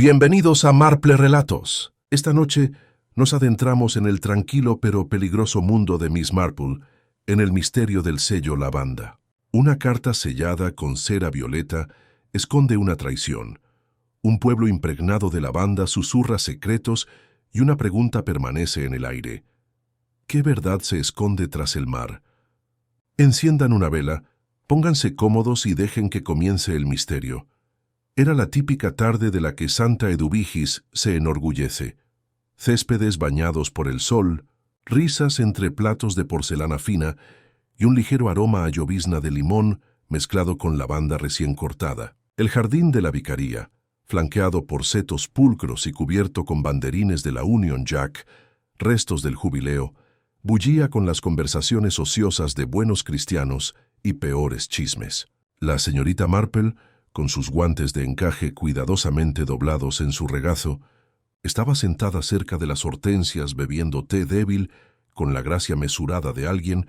Bienvenidos a Marple Relatos. Esta noche nos adentramos en el tranquilo pero peligroso mundo de Miss Marple, en el misterio del sello lavanda. Una carta sellada con cera violeta esconde una traición. Un pueblo impregnado de lavanda susurra secretos y una pregunta permanece en el aire. ¿Qué verdad se esconde tras el mar? Enciendan una vela, pónganse cómodos y dejen que comience el misterio. Era la típica tarde de la que Santa Eduvigis se enorgullece. Céspedes bañados por el sol, risas entre platos de porcelana fina y un ligero aroma a llovizna de limón mezclado con lavanda recién cortada. El jardín de la vicaría, flanqueado por setos pulcros y cubierto con banderines de la Union Jack, restos del jubileo, bullía con las conversaciones ociosas de buenos cristianos y peores chismes. La señorita Marple, con sus guantes de encaje cuidadosamente doblados en su regazo, estaba sentada cerca de las hortensias bebiendo té débil con la gracia mesurada de alguien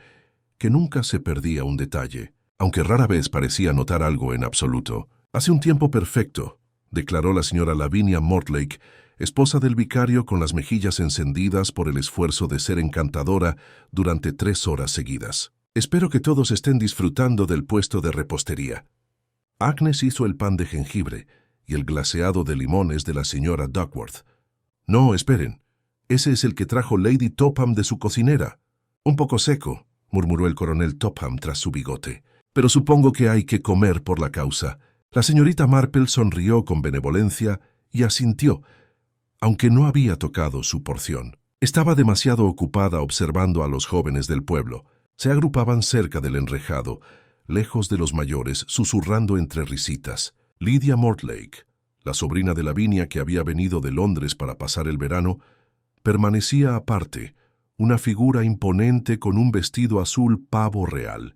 que nunca se perdía un detalle, aunque rara vez parecía notar algo en absoluto. «Hace un tiempo perfecto», declaró la señora Lavinia Mortlake, esposa del vicario con las mejillas encendidas por el esfuerzo de ser encantadora durante 3 horas seguidas. «Espero que todos estén disfrutando del puesto de repostería». Agnes hizo el pan de jengibre y el glaseado de limones de la señora Duckworth. «No, esperen. Ese es el que trajo Lady Topham de su cocinera». «Un poco seco», murmuró el coronel Topham tras su bigote. «Pero supongo que hay que comer por la causa». La señorita Marple sonrió con benevolencia y asintió, aunque no había tocado su porción. Estaba demasiado ocupada observando a los jóvenes del pueblo. Se agrupaban cerca del enrejado, lejos de los mayores, susurrando entre risitas. Lydia Mortlake, la sobrina de Lavinia que había venido de Londres para pasar el verano, permanecía aparte, una figura imponente con un vestido azul pavo real,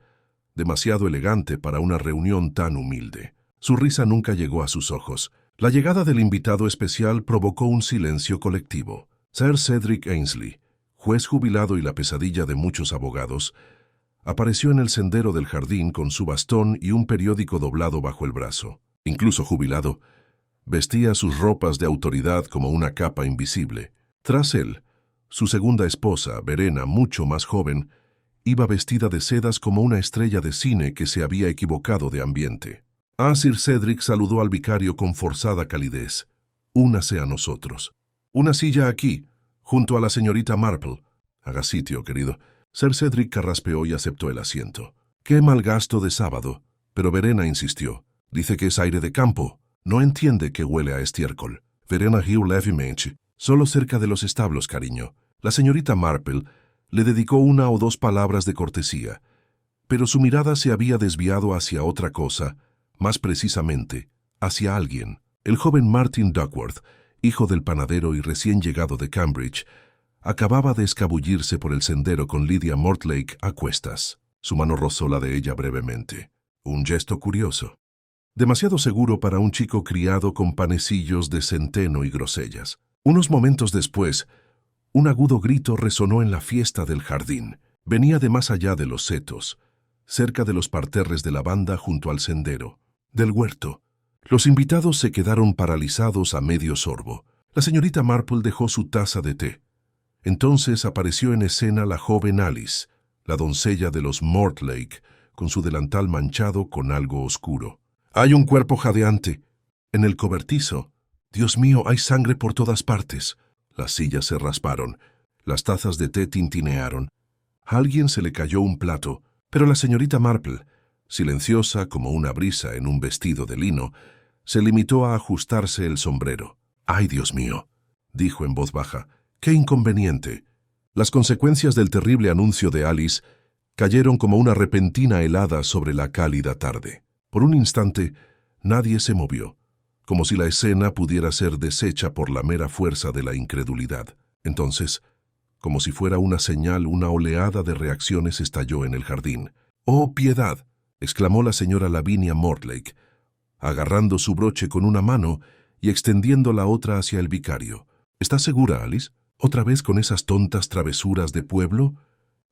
demasiado elegante para una reunión tan humilde. Su risa nunca llegó a sus ojos. La llegada del invitado especial provocó un silencio colectivo. Sir Cedric Ainsley, juez jubilado y la pesadilla de muchos abogados, apareció en el sendero del jardín con su bastón y un periódico doblado bajo el brazo. Incluso jubilado, vestía sus ropas de autoridad como una capa invisible. Tras él, su segunda esposa, Verena, mucho más joven, iba vestida de sedas como una estrella de cine que se había equivocado de ambiente. Sir Cedric saludó al vicario con forzada calidez. «Únase a nosotros. Una silla aquí, junto a la señorita Marple». «Haga sitio, querido». Sir Cedric carraspeó y aceptó el asiento. «Qué mal gasto de sábado». Pero Verena insistió. «Dice que es aire de campo. No entiende que huele a estiércol». «Verena Hugh Levimench. Solo cerca de los establos, cariño». La señorita Marple le dedicó 1 o 2 palabras de cortesía, pero su mirada se había desviado hacia otra cosa, más precisamente, hacia alguien. El joven Martin Duckworth, hijo del panadero y recién llegado de Cambridge, acababa de escabullirse por el sendero con Lydia Mortlake a cuestas. Su mano rozó la de ella brevemente. Un gesto curioso. Demasiado seguro para un chico criado con panecillos de centeno y grosellas. Unos momentos después, un agudo grito resonó en la fiesta del jardín. Venía de más allá de los setos, cerca de los parterres de lavanda junto al sendero. Del huerto. Los invitados se quedaron paralizados a medio sorbo. La señorita Marple dejó su taza de té. Entonces apareció en escena la joven Alice, la doncella de los Mortlake, con su delantal manchado con algo oscuro. «Hay un cuerpo jadeante en el cobertizo. Dios mío, hay sangre por todas partes». Las sillas se rasparon, las tazas de té tintinearon. A alguien se le cayó un plato, pero la señorita Marple, silenciosa como una brisa en un vestido de lino, se limitó a ajustarse el sombrero. «¡Ay, Dios mío!», dijo en voz baja. «¡Qué inconveniente!». Las consecuencias del terrible anuncio de Alice cayeron como una repentina helada sobre la cálida tarde. Por un instante, nadie se movió, como si la escena pudiera ser deshecha por la mera fuerza de la incredulidad. Entonces, como si fuera una señal, una oleada de reacciones estalló en el jardín. «¡Oh, piedad!», exclamó la señora Lavinia Mortlake, agarrando su broche con una mano y extendiendo la otra hacia el vicario. «¿Estás segura, Alice? ¿Otra vez con esas tontas travesuras de pueblo?»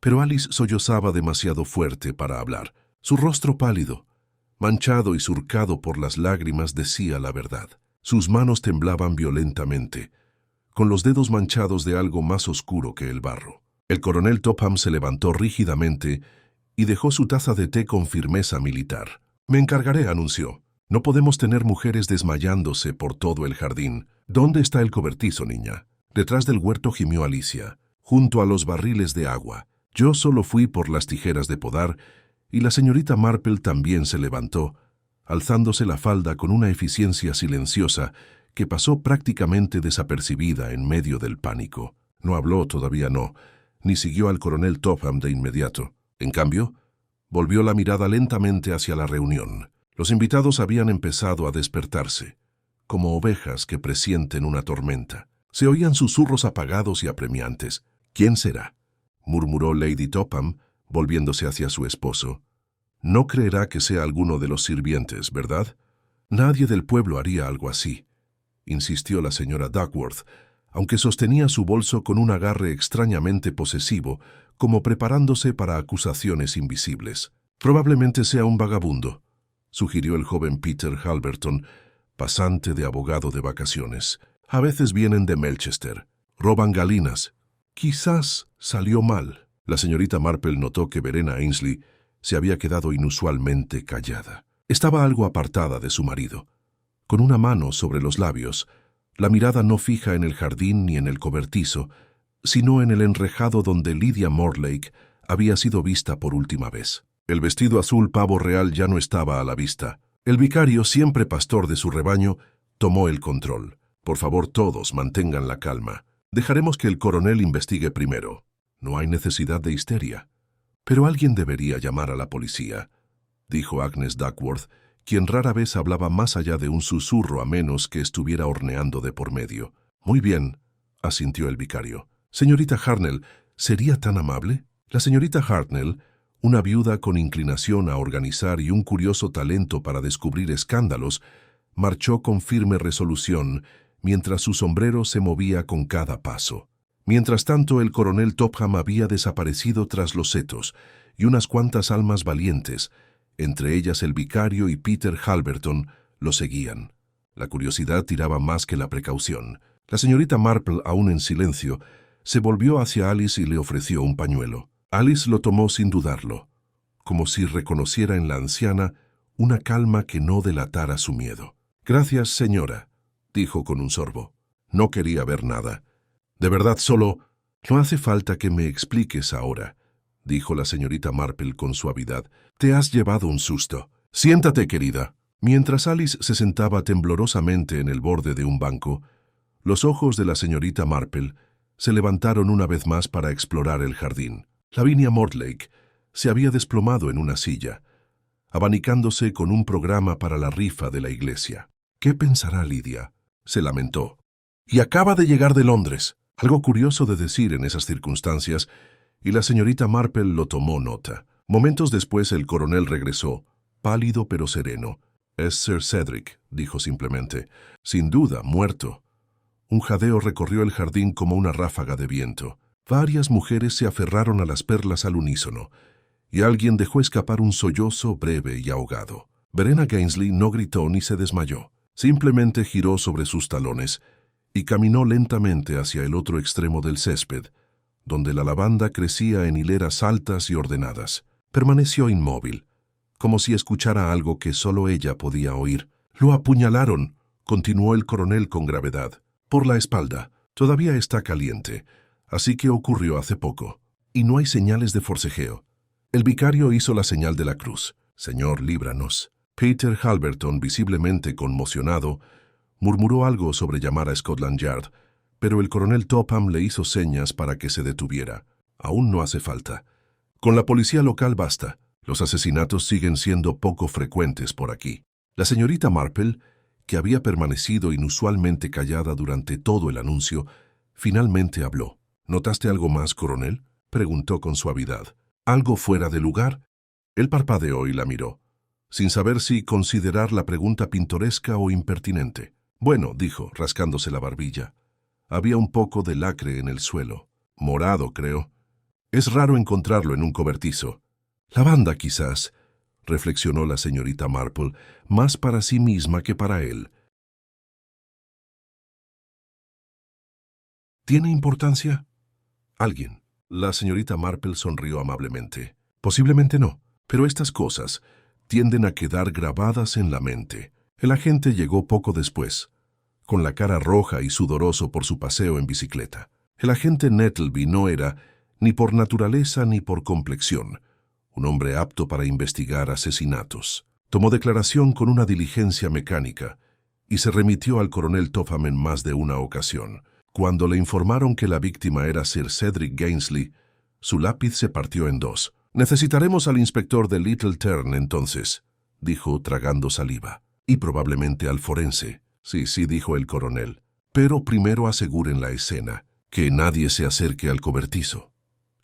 Pero Alice sollozaba demasiado fuerte para hablar. Su rostro pálido, manchado y surcado por las lágrimas, decía la verdad. Sus manos temblaban violentamente, con los dedos manchados de algo más oscuro que el barro. El coronel Topham se levantó rígidamente y dejó su taza de té con firmeza militar. «Me encargaré», anunció. «No podemos tener mujeres desmayándose por todo el jardín. ¿Dónde está el cobertizo, niña?» Detrás del huerto gimió Alicia, junto a los barriles de agua. Yo solo fui por las tijeras de podar y la señorita Marple también se levantó, alzándose la falda con una eficiencia silenciosa que pasó prácticamente desapercibida en medio del pánico. No habló, todavía no, ni siguió al coronel Topham de inmediato. En cambio, volvió la mirada lentamente hacia la reunión. Los invitados habían empezado a despertarse, como ovejas que presienten una tormenta. Se oían susurros apagados y apremiantes. «¿Quién será?», murmuró Lady Topham, volviéndose hacia su esposo. «No creerá que sea alguno de los sirvientes, ¿verdad? Nadie del pueblo haría algo así», insistió la señora Duckworth, aunque sostenía su bolso con un agarre extrañamente posesivo, como preparándose para acusaciones invisibles. «Probablemente sea un vagabundo», sugirió el joven Peter Halberton, pasante de abogado de vacaciones. «A veces vienen de Melchester. Roban galinas. Quizás salió mal». La señorita Marple notó que Verena Ainsley se había quedado inusualmente callada. Estaba algo apartada de su marido, con una mano sobre los labios, la mirada no fija en el jardín ni en el cobertizo, sino en el enrejado donde Lydia Morlake había sido vista por última vez. El vestido azul pavo real ya no estaba a la vista. El vicario, siempre pastor de su rebaño, tomó el control. «Por favor, todos mantengan la calma. Dejaremos que el coronel investigue primero. No hay necesidad de histeria». «Pero alguien debería llamar a la policía», dijo Agnes Duckworth, quien rara vez hablaba más allá de un susurro a menos que estuviera horneando de por medio. «Muy bien», asintió el vicario. «Señorita Hartnell, ¿sería tan amable?» La señorita Hartnell, una viuda con inclinación a organizar y un curioso talento para descubrir escándalos, marchó con firme resolución mientras su sombrero se movía con cada paso. Mientras tanto, el coronel Topham había desaparecido tras los setos, y unas cuantas almas valientes, entre ellas el vicario y Peter Halberton, lo seguían. La curiosidad tiraba más que la precaución. La señorita Marple, aún en silencio, se volvió hacia Alice y le ofreció un pañuelo. Alice lo tomó sin dudarlo, como si reconociera en la anciana una calma que no delatara su miedo. «Gracias, señora», dijo con un sorbo. «No quería ver nada. De verdad, solo...» «No hace falta que me expliques ahora», dijo la señorita Marple con suavidad. «Te has llevado un susto. Siéntate, querida». Mientras Alice se sentaba temblorosamente en el borde de un banco, los ojos de la señorita Marple se levantaron una vez más para explorar el jardín. Lavinia Mortlake se había desplomado en una silla, abanicándose con un programa para la rifa de la iglesia. «¿Qué pensará Lydia?», se lamentó. «Y acaba de llegar de Londres». Algo curioso de decir en esas circunstancias, y la señorita Marple lo tomó nota. Momentos después el coronel regresó, pálido pero sereno. «Es Sir Cedric», dijo simplemente. «Sin duda, muerto». Un jadeo recorrió el jardín como una ráfaga de viento. Varias mujeres se aferraron a las perlas al unísono, y alguien dejó escapar un sollozo breve y ahogado. Verena Ainsley no gritó ni se desmayó. Simplemente giró sobre sus talones y caminó lentamente hacia el otro extremo del césped, donde la lavanda crecía en hileras altas y ordenadas. Permaneció inmóvil, como si escuchara algo que solo ella podía oír. «Lo apuñalaron», continuó el coronel con gravedad. «Por la espalda. Todavía está caliente, así que ocurrió hace poco. Y no hay señales de forcejeo». El vicario hizo la señal de la cruz. «Señor, líbranos». Peter Halberton, visiblemente conmocionado, murmuró algo sobre llamar a Scotland Yard, pero el coronel Topham le hizo señas para que se detuviera. «Aún no hace falta. Con la policía local basta. Los asesinatos siguen siendo poco frecuentes por aquí». La señorita Marple, que había permanecido inusualmente callada durante todo el anuncio, finalmente habló. «¿Notaste algo más, coronel?», preguntó con suavidad. «¿Algo fuera de lugar?». Él parpadeó y la miró, sin saber si considerar la pregunta pintoresca o impertinente. «Bueno», dijo, rascándose la barbilla. Había un poco de lacre en el suelo. Morado, creo. Es raro encontrarlo en un cobertizo. «Lavanda, quizás», reflexionó la señorita Marple, más para sí misma que para él. ¿Tiene importancia? Alguien. La señorita Marple sonrió amablemente. Posiblemente no, pero estas cosas tienden a quedar grabadas en la mente. El agente llegó poco después, con la cara roja y sudoroso por su paseo en bicicleta. El agente Nettleby no era, ni por naturaleza ni por complexión, un hombre apto para investigar asesinatos. Tomó declaración con una diligencia mecánica y se remitió al coronel Topham en más de una ocasión. Cuando le informaron que la víctima era Sir Cedric Gainsley, su lápiz se partió en dos. «Necesitaremos al inspector de Little Tern, entonces», dijo tragando saliva. «Y probablemente al forense». «Sí, sí», dijo el coronel. «Pero primero aseguren la escena, que nadie se acerque al cobertizo».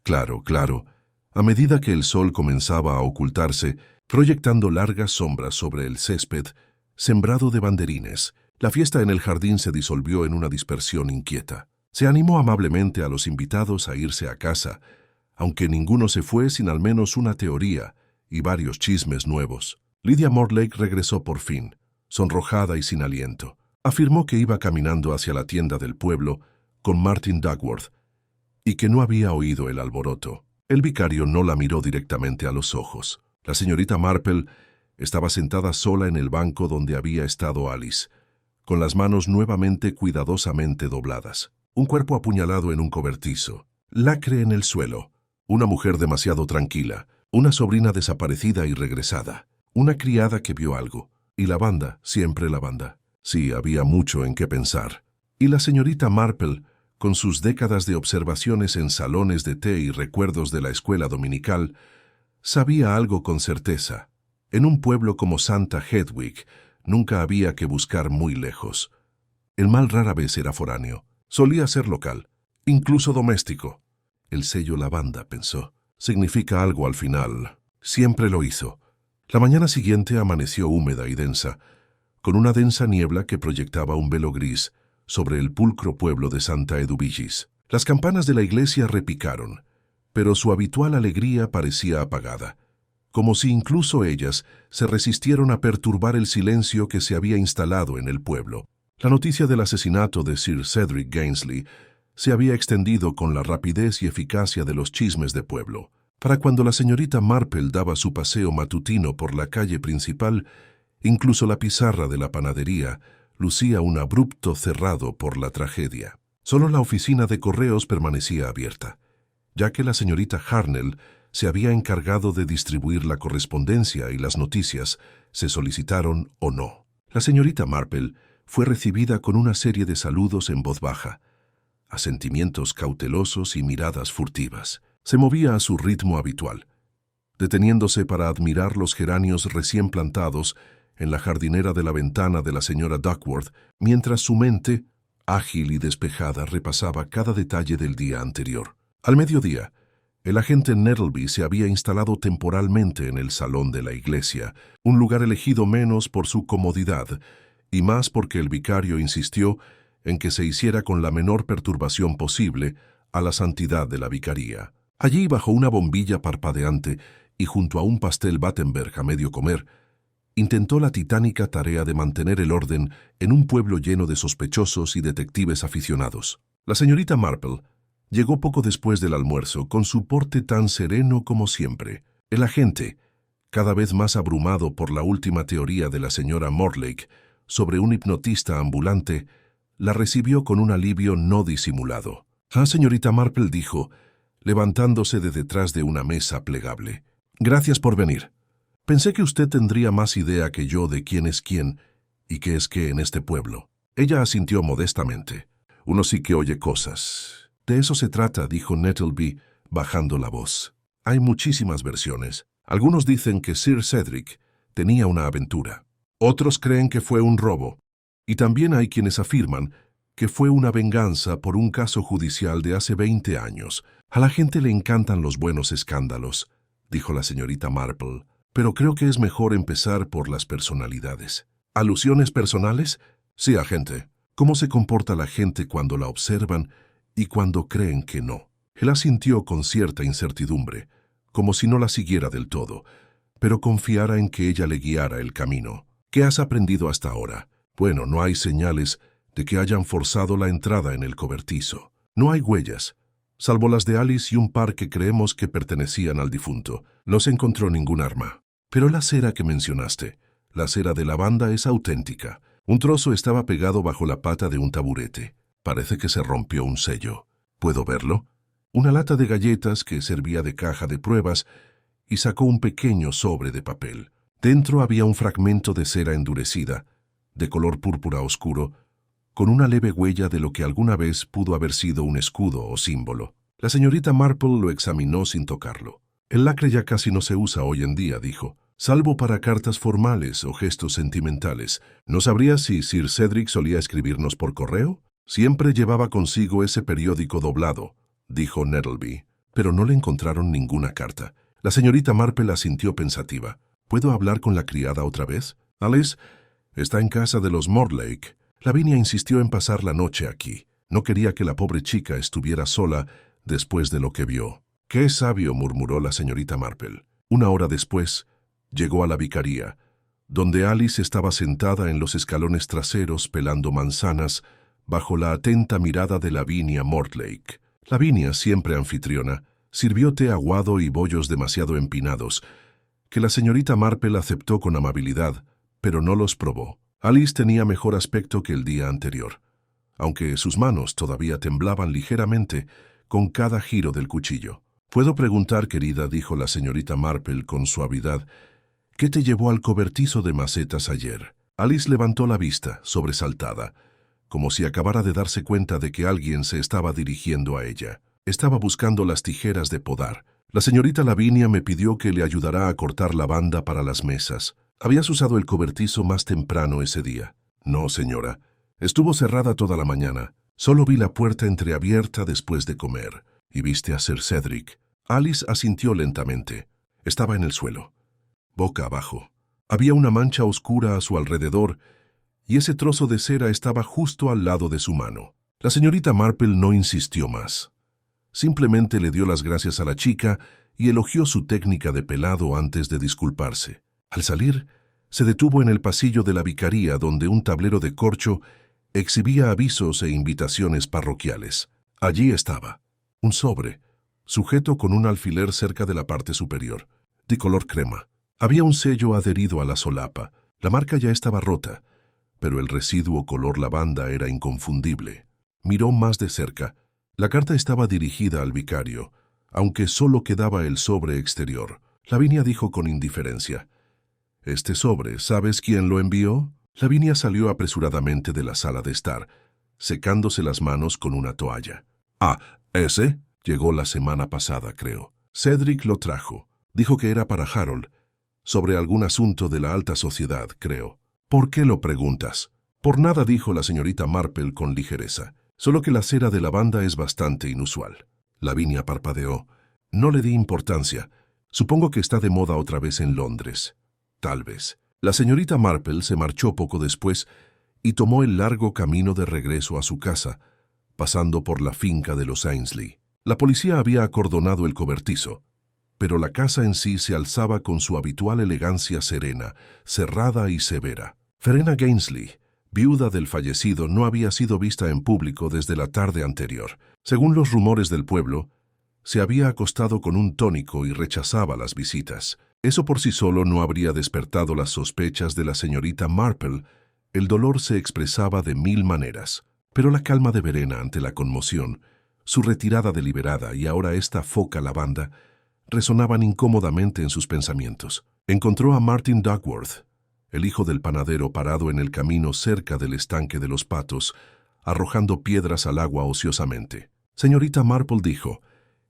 Claro, claro. A medida que el sol comenzaba a ocultarse, proyectando largas sombras sobre el césped, sembrado de banderines, la fiesta en el jardín se disolvió en una dispersión inquieta. Se animó amablemente a los invitados a irse a casa, aunque ninguno se fue sin al menos una teoría y varios chismes nuevos. Lydia Mortlake regresó por fin, sonrojada y sin aliento. Afirmó que iba caminando hacia la tienda del pueblo con Martin Duckworth y que no había oído el alboroto. El vicario no la miró directamente a los ojos. La señorita Marple estaba sentada sola en el banco donde había estado Alice, con las manos nuevamente cuidadosamente dobladas. Un cuerpo apuñalado en un cobertizo, lacre en el suelo, una mujer demasiado tranquila, una sobrina desaparecida y regresada, una criada que vio algo, y la banda, siempre la banda. Sí, había mucho en qué pensar. Y la señorita Marple, con sus décadas de observaciones en salones de té y recuerdos de la escuela dominical, sabía algo con certeza. En un pueblo como Santa Hedwig, nunca había que buscar muy lejos. El mal rara vez era foráneo. Solía ser local, incluso doméstico. El sello lavanda, pensó, significa algo al final. Siempre lo hizo. La mañana siguiente amaneció húmeda y densa, con una densa niebla que proyectaba un velo gris sobre el pulcro pueblo de Santa Eduvigis. Las campanas de la iglesia repicaron, pero su habitual alegría parecía apagada, como si incluso ellas se resistieron a perturbar el silencio que se había instalado en el pueblo. La noticia del asesinato de Sir Cedric Gainsley se había extendido con la rapidez y eficacia de los chismes de pueblo. Para cuando la señorita Marple daba su paseo matutino por la calle principal, incluso la pizarra de la panadería lucía un abrupto cerrado por la tragedia. Solo la oficina de correos permanecía abierta, ya que la señorita Harnell se había encargado de distribuir la correspondencia y las noticias, se solicitaron o no. La señorita Marple fue recibida con una serie de saludos en voz baja, asentimientos cautelosos y miradas furtivas. Se movía a su ritmo habitual, deteniéndose para admirar los geranios recién plantados en la jardinera de la ventana de la señora Duckworth, mientras su mente, ágil y despejada, repasaba cada detalle del día anterior. Al mediodía, el agente Nettleby se había instalado temporalmente en el salón de la iglesia, un lugar elegido menos por su comodidad y más porque el vicario insistió en que se hiciera con la menor perturbación posible a la santidad de la vicaría. Allí, bajo una bombilla parpadeante y junto a un pastel Battenberg a medio comer, intentó la titánica tarea de mantener el orden en un pueblo lleno de sospechosos y detectives aficionados. La señorita Marple llegó poco después del almuerzo con su porte tan sereno como siempre. El agente, cada vez más abrumado por la última teoría de la señora Mortlake sobre un hipnotista ambulante, la recibió con un alivio no disimulado. «Ah, señorita Marple», dijo, levantándose de detrás de una mesa plegable. «Gracias por venir. Pensé que usted tendría más idea que yo de quién es quién y qué es qué en este pueblo». Ella asintió modestamente. «Uno sí que oye cosas». «De eso se trata», dijo Nettleby, bajando la voz. «Hay muchísimas versiones. Algunos dicen que Sir Cedric tenía una aventura. Otros creen que fue un robo. Y también hay quienes afirman que fue una venganza por un caso judicial de hace 20 años. A la gente le encantan los buenos escándalos», dijo la señorita Marple. «Pero creo que es mejor empezar por las personalidades». «¿Alusiones personales?» «Sí, agente. ¿Cómo se comporta la gente cuando la observan y cuando creen que no?» Él asintió con cierta incertidumbre, como si no la siguiera del todo, pero confiara en que ella le guiara el camino. «¿Qué has aprendido hasta ahora?» «Bueno, no hay señales de que hayan forzado la entrada en el cobertizo». No hay huellas, salvo las de Alice y un par que creemos que pertenecían al difunto. No se encontró ningún arma. Pero la cera que mencionaste, la cera de lavanda, es auténtica. Un trozo estaba pegado bajo la pata de un taburete. Parece que se rompió un sello. ¿Puedo verlo? Una lata de galletas que servía de caja de pruebas y sacó un pequeño sobre de papel. Dentro había un fragmento de cera endurecida, de color púrpura oscuro, con una leve huella de lo que alguna vez pudo haber sido un escudo o símbolo. La señorita Marple lo examinó sin tocarlo. El lacre ya casi no se usa hoy en día, dijo, salvo para cartas formales o gestos sentimentales. ¿No sabría si Sir Cedric solía escribirnos por correo? Siempre llevaba consigo ese periódico doblado, dijo Nettleby, pero no le encontraron ninguna carta. La señorita Marple asintió pensativa. ¿Puedo hablar con la criada otra vez? Alice está en casa de los Mortlake. Lavinia insistió en pasar la noche aquí. No quería que la pobre chica estuviera sola después de lo que vio. «Qué sabio», murmuró la señorita Marple. Una hora después, llegó a la vicaría, donde Alice estaba sentada en los escalones traseros pelando manzanas bajo la atenta mirada de Lavinia Mortlake. Lavinia, siempre anfitriona, sirvió té aguado y bollos demasiado empinados, que la señorita Marple aceptó con amabilidad, pero no los probó. Alice tenía mejor aspecto que el día anterior, aunque sus manos todavía temblaban ligeramente con cada giro del cuchillo. «Puedo preguntar, querida», dijo la señorita Marple con suavidad, «¿qué te llevó al cobertizo de macetas ayer?» Alice levantó la vista, sobresaltada, como si acabara de darse cuenta de que alguien se estaba dirigiendo a ella. Estaba buscando las tijeras de podar. La señorita Lavinia me pidió que le ayudara a cortar la banda para las mesas. ¿Habías usado el cobertizo más temprano ese día? No, señora. Estuvo cerrada toda la mañana. Solo vi la puerta entreabierta después de comer. ¿Y viste a Sir Cedric? Alice asintió lentamente. Estaba en el suelo, boca abajo. Había una mancha oscura a su alrededor y ese trozo de cera estaba justo al lado de su mano. La señorita Marple no insistió más. Simplemente le dio las gracias a la chica y elogió su técnica de pelado antes de disculparse. Al salir, se detuvo en el pasillo de la vicaría donde un tablero de corcho exhibía avisos e invitaciones parroquiales. Allí estaba, un sobre, sujeto con un alfiler cerca de la parte superior, de color crema. Había un sello adherido a la solapa. La marca ya estaba rota, pero el residuo color lavanda era inconfundible. Miró más de cerca. La carta estaba dirigida al vicario, aunque solo quedaba el sobre exterior. Lavinia dijo con indiferencia, «¿Este sobre, sabes quién lo envió?» Lavinia salió apresuradamente de la sala de estar, secándose las manos con una toalla. «Ah, ¿ese? Llegó la semana pasada, creo. Cedric lo trajo. Dijo que era para Harold, sobre algún asunto de la alta sociedad, creo». «¿Por qué lo preguntas?» «Por nada», dijo la señorita Marple con ligereza. «Solo que la cera de lavanda es bastante inusual». Lavinia parpadeó. «No le di importancia. Supongo que está de moda otra vez en Londres». «Tal vez». La señorita Marple se marchó poco después y tomó el largo camino de regreso a su casa, pasando por la finca de los Ainsley. La policía había acordonado el cobertizo, pero la casa en sí se alzaba con su habitual elegancia serena, cerrada y severa. Verena Gainsleigh, viuda del fallecido, no había sido vista en público desde la tarde anterior. Según los rumores del pueblo, se había acostado con un tónico y rechazaba las visitas. Eso por sí solo no habría despertado las sospechas de la señorita Marple. El dolor se expresaba de mil maneras, pero la calma de Verena ante la conmoción, su retirada deliberada y ahora esta foca lavanda, resonaban incómodamente en sus pensamientos. Encontró a Martin Duckworth, el hijo del panadero, parado en el camino cerca del estanque de los patos, arrojando piedras al agua ociosamente. «Señorita Marple», dijo,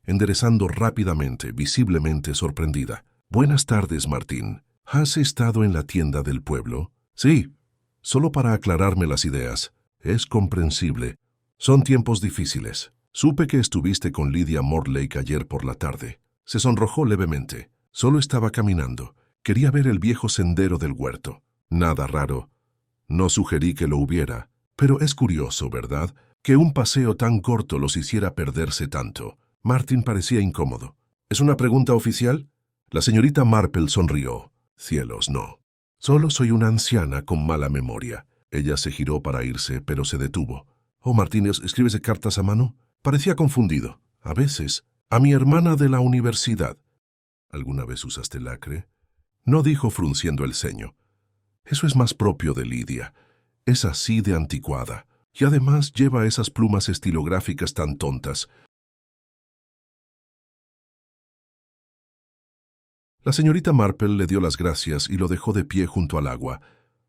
enderezando rápidamente, visiblemente sorprendida. «Buenas tardes, Martín. ¿Has estado en la tienda del pueblo?» «Sí, solo para aclararme las ideas. Es comprensible. Son tiempos difíciles. Supe que estuviste con Lydia Mortlake ayer por la tarde». Se sonrojó levemente. «Solo estaba caminando. Quería ver el viejo sendero del huerto. Nada raro. No sugerí que lo hubiera. Pero es curioso, ¿verdad?, que un paseo tan corto los hiciera perderse tanto». Martin parecía incómodo. «¿Es una pregunta oficial?» La señorita Marple sonrió. «Cielos, no. Solo soy una anciana con mala memoria». Ella se giró para irse, pero se detuvo. «Oh, Martín, ¿escribes cartas a mano?» Parecía confundido. A veces, a mi hermana de la universidad. ¿Alguna vez usaste lacre? No, dijo frunciendo el ceño. Eso es más propio de Lidia. Es así de anticuada. Y además lleva esas plumas estilográficas tan tontas. La señorita Marple le dio las gracias y lo dejó de pie junto al agua,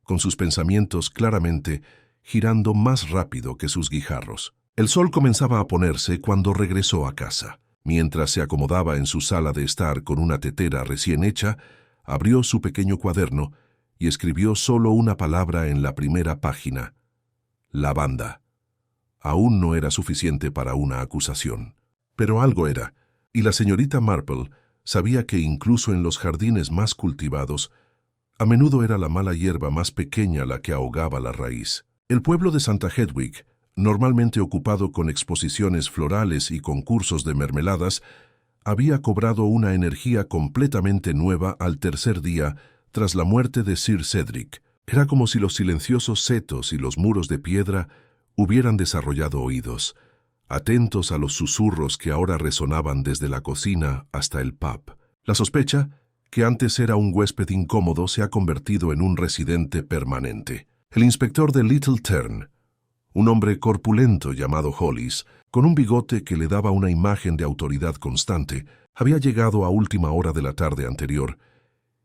con sus pensamientos claramente girando más rápido que sus guijarros. El sol comenzaba a ponerse cuando regresó a casa. Mientras se acomodaba en su sala de estar con una tetera recién hecha, abrió su pequeño cuaderno y escribió solo una palabra en la primera página: lavanda. Aún no era suficiente para una acusación, pero algo era, y la señorita Marple sabía que incluso en los jardines más cultivados, a menudo era la mala hierba más pequeña la que ahogaba la raíz. El pueblo de Santa Hedwig, normalmente ocupado con exposiciones florales y concursos de mermeladas, había cobrado una energía completamente nueva al tercer día tras la muerte de Sir Cedric. Era como si los silenciosos setos y los muros de piedra hubieran desarrollado oídos, atentos a los susurros que ahora resonaban desde la cocina hasta el pub. La sospecha, que antes era un huésped incómodo, se ha convertido en un residente permanente. El inspector de Little Tern, un hombre corpulento llamado Hollis, con un bigote que le daba una imagen de autoridad constante, había llegado a última hora de la tarde anterior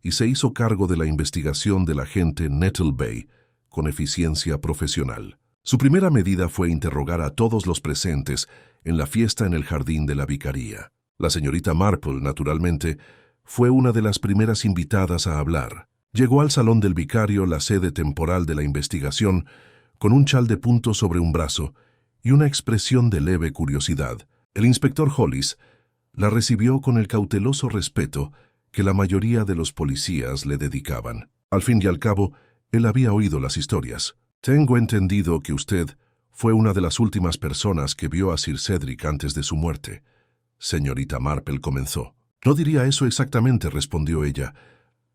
y se hizo cargo de la investigación del agente Nettlebay con eficiencia profesional. Su primera medida fue interrogar a todos los presentes en la fiesta en el jardín de la vicaría. La señorita Marple, naturalmente, fue una de las primeras invitadas a hablar. Llegó al salón del vicario, la sede temporal de la investigación, con un chal de punto sobre un brazo y una expresión de leve curiosidad. El inspector Hollis la recibió con el cauteloso respeto que la mayoría de los policías le dedicaban. Al fin y al cabo, él había oído las historias. Tengo entendido que usted fue una de las últimas personas que vio a Sir Cedric antes de su muerte. Señorita Marple comenzó. No diría eso exactamente, respondió ella,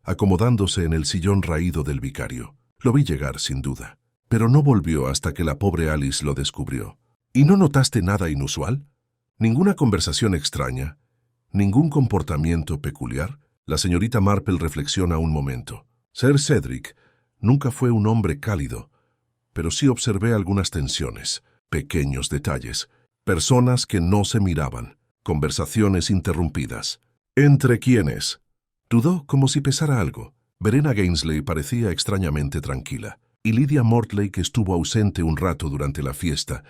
acomodándose en el sillón raído del vicario. Lo vi llegar, sin duda, pero no volvió hasta que la pobre Alice lo descubrió. ¿Y no notaste nada inusual? ¿Ninguna conversación extraña? ¿Ningún comportamiento peculiar? La señorita Marple reflexiona un momento. Sir Cedric nunca fue un hombre cálido, pero sí observé algunas tensiones, pequeños detalles, personas que no se miraban, conversaciones interrumpidas. ¿Entre quiénes? Dudó como si pesara algo. Verena Gainsley parecía extrañamente tranquila, y Lydia Mortlake, que estuvo ausente un rato durante la fiesta,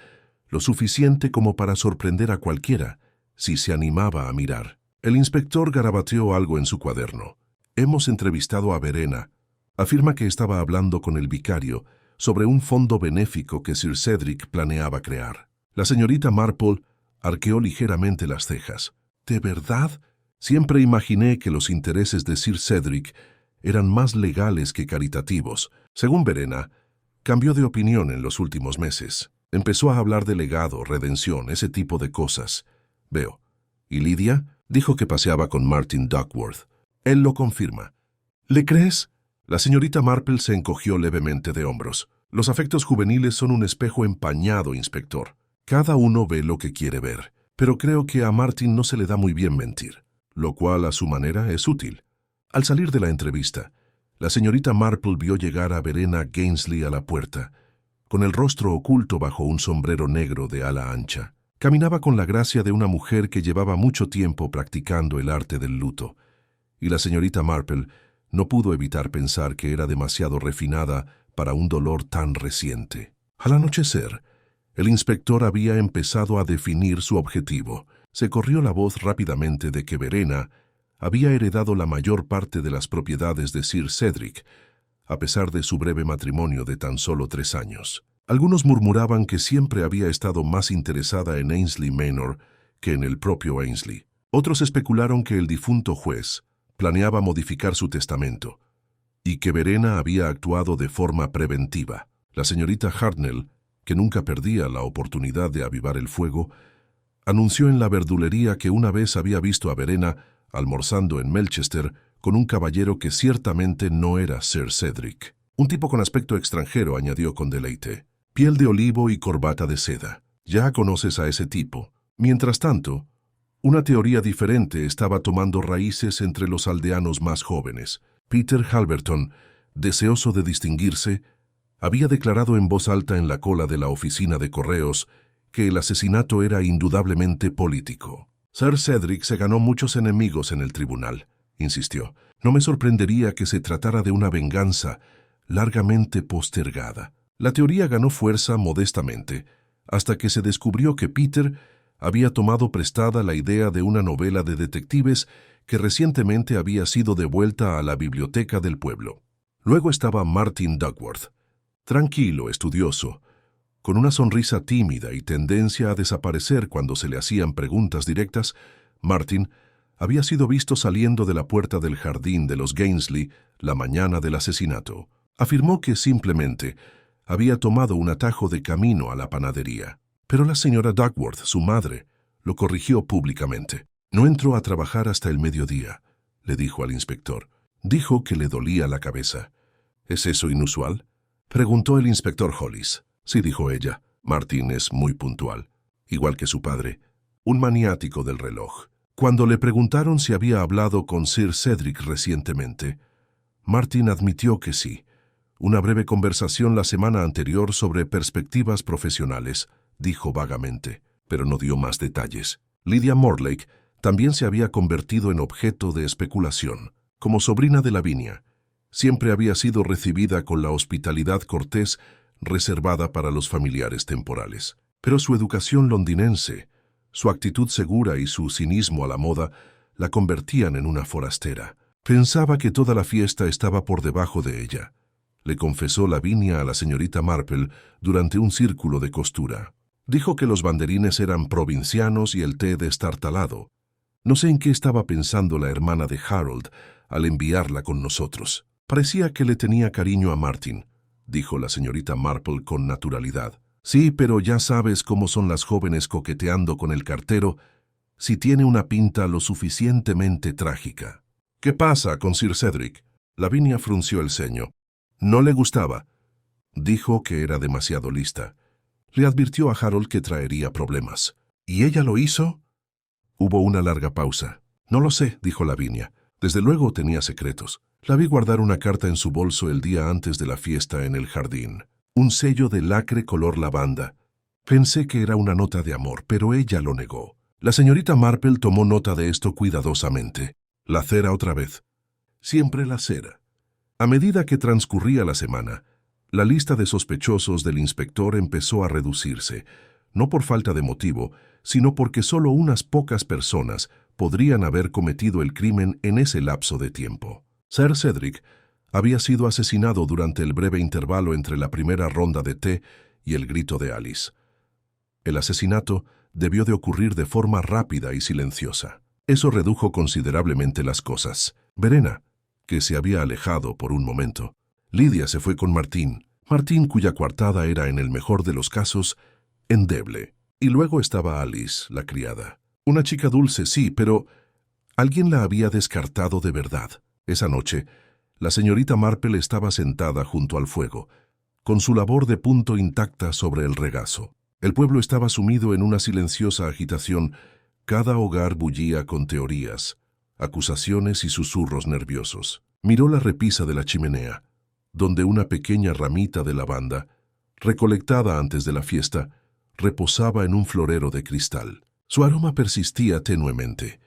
lo suficiente como para sorprender a cualquiera, si se animaba a mirar. El inspector garabateó algo en su cuaderno. Hemos entrevistado a Verena. Afirma que estaba hablando con el vicario sobre un fondo benéfico que Sir Cedric planeaba crear. La señorita Marple arqueó ligeramente las cejas. ¿De verdad? Siempre imaginé que los intereses de Sir Cedric eran más legales que caritativos. Según Verena, cambió de opinión en los últimos meses. Empezó a hablar de legado, redención, ese tipo de cosas. Veo. ¿Y Lydia? Dijo que paseaba con Martin Duckworth. Él lo confirma. ¿Le crees? La señorita Marple se encogió levemente de hombros. Los afectos juveniles son un espejo empañado, inspector. Cada uno ve lo que quiere ver. Pero creo que a Martin no se le da muy bien mentir, lo cual a su manera es útil. Al salir de la entrevista, la señorita Marple vio llegar a Verena Gainsley a la puerta, con el rostro oculto bajo un sombrero negro de ala ancha. Caminaba con la gracia de una mujer que llevaba mucho tiempo practicando el arte del luto, y la señorita Marple no pudo evitar pensar que era demasiado refinada para un dolor tan reciente. Al anochecer, el inspector había empezado a definir su objetivo. Se corrió la voz rápidamente de que Verena había heredado la mayor parte de las propiedades de Sir Cedric, a pesar de su breve matrimonio de tan solo 3 años. Algunos murmuraban que siempre había estado más interesada en Ainsley Manor que en el propio Ainsley. Otros especularon que el difunto juez planeaba modificar su testamento y que Verena había actuado de forma preventiva. La señorita Hartnell, que nunca perdía la oportunidad de avivar el fuego, anunció en la verdulería que una vez había visto a Verena almorzando en Melchester con un caballero que ciertamente no era Sir Cedric. Un tipo con aspecto extranjero, añadió con deleite. Piel de olivo y corbata de seda. Ya conoces a ese tipo. Mientras tanto, una teoría diferente estaba tomando raíces entre los aldeanos más jóvenes. Peter Halberton, deseoso de distinguirse, había declarado en voz alta en la cola de la oficina de correos que el asesinato era indudablemente político. Sir Cedric se ganó muchos enemigos en el tribunal, insistió. No me sorprendería que se tratara de una venganza largamente postergada. La teoría ganó fuerza modestamente, hasta que se descubrió que Peter había tomado prestada la idea de una novela de detectives que recientemente había sido devuelta a la biblioteca del pueblo. Luego estaba Martin Duckworth, tranquilo, estudioso, con una sonrisa tímida y tendencia a desaparecer cuando se le hacían preguntas directas. Martin había sido visto saliendo de la puerta del jardín de los Gainsley la mañana del asesinato. Afirmó que simplemente había tomado un atajo de camino a la panadería. Pero la señora Duckworth, su madre, lo corrigió públicamente. No entró a trabajar hasta el mediodía, le dijo al inspector. Dijo que le dolía la cabeza. ¿Es eso inusual?, preguntó el inspector Hollis. Sí, dijo ella. Martin es muy puntual, igual que su padre, un maniático del reloj. Cuando le preguntaron si había hablado con Sir Cedric recientemente, Martin admitió que sí. Una breve conversación la semana anterior sobre perspectivas profesionales, dijo vagamente, pero no dio más detalles. Lydia Morlake también se había convertido en objeto de especulación. Como sobrina de Lavinia, siempre había sido recibida con la hospitalidad cortés reservada para los familiares temporales. Pero su educación londinense, su actitud segura y su cinismo a la moda la convertían en una forastera. Pensaba que toda la fiesta estaba por debajo de ella, le confesó Lavinia a la señorita Marple durante un círculo de costura. Dijo que los banderines eran provincianos y el té destartalado. No sé en qué estaba pensando la hermana de Harold al enviarla con nosotros. Parecía que le tenía cariño a Martin, dijo la señorita Marple con naturalidad. Sí, pero ya sabes cómo son las jóvenes coqueteando con el cartero si tiene una pinta lo suficientemente trágica. ¿Qué pasa con Sir Cedric? Lavinia frunció el ceño. No le gustaba. Dijo que era demasiado lista. Le advirtió a Harold que traería problemas. ¿Y ella lo hizo? Hubo una larga pausa. No lo sé, dijo Lavinia. Desde luego tenía secretos. La vi guardar una carta en su bolso el día antes de la fiesta en el jardín. Un sello de lacre color lavanda. Pensé que era una nota de amor, pero ella lo negó. La señorita Marple tomó nota de esto cuidadosamente. La cera otra vez. Siempre la cera. A medida que transcurría la semana, la lista de sospechosos del inspector empezó a reducirse, no por falta de motivo, sino porque solo unas pocas personas podrían haber cometido el crimen en ese lapso de tiempo. Sir Cedric había sido asesinado durante el breve intervalo entre la primera ronda de té y el grito de Alice. El asesinato debió de ocurrir de forma rápida y silenciosa. Eso redujo considerablemente las cosas. Verena, que se había alejado por un momento. Lydia se fue con Martín, cuya coartada era, en el mejor de los casos, endeble. Y luego estaba Alice, la criada. Una chica dulce, sí, pero alguien la había descartado de verdad. Esa noche, la señorita Marple estaba sentada junto al fuego, con su labor de punto intacta sobre el regazo. El pueblo estaba sumido en una silenciosa agitación. Cada hogar bullía con teorías, acusaciones y susurros nerviosos. Miró la repisa de la chimenea, donde una pequeña ramita de lavanda, recolectada antes de la fiesta, reposaba en un florero de cristal. Su aroma persistía tenuemente,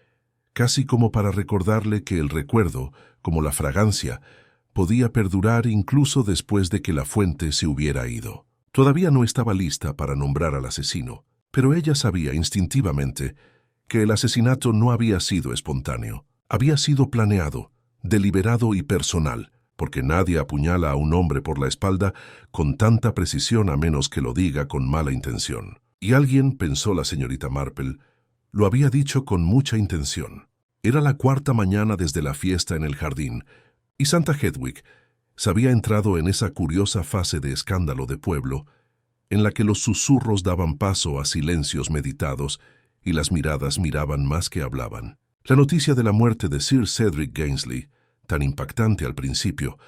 casi como para recordarle que el recuerdo, como la fragancia, podía perdurar incluso después de que la fuente se hubiera ido. Todavía no estaba lista para nombrar al asesino, pero ella sabía instintivamente que el asesinato no había sido espontáneo. Había sido planeado, deliberado y personal, porque nadie apuñala a un hombre por la espalda con tanta precisión a menos que lo diga con mala intención. Y alguien, pensó la señorita Marple, lo había dicho con mucha intención. Era la cuarta mañana desde la fiesta en el jardín, y Santa Hedwig se había entrado en esa curiosa fase de escándalo de pueblo, en la que los susurros daban paso a silencios meditados y las miradas miraban más que hablaban. La noticia de la muerte de Sir Cedric Gainsley, tan impactante al principio,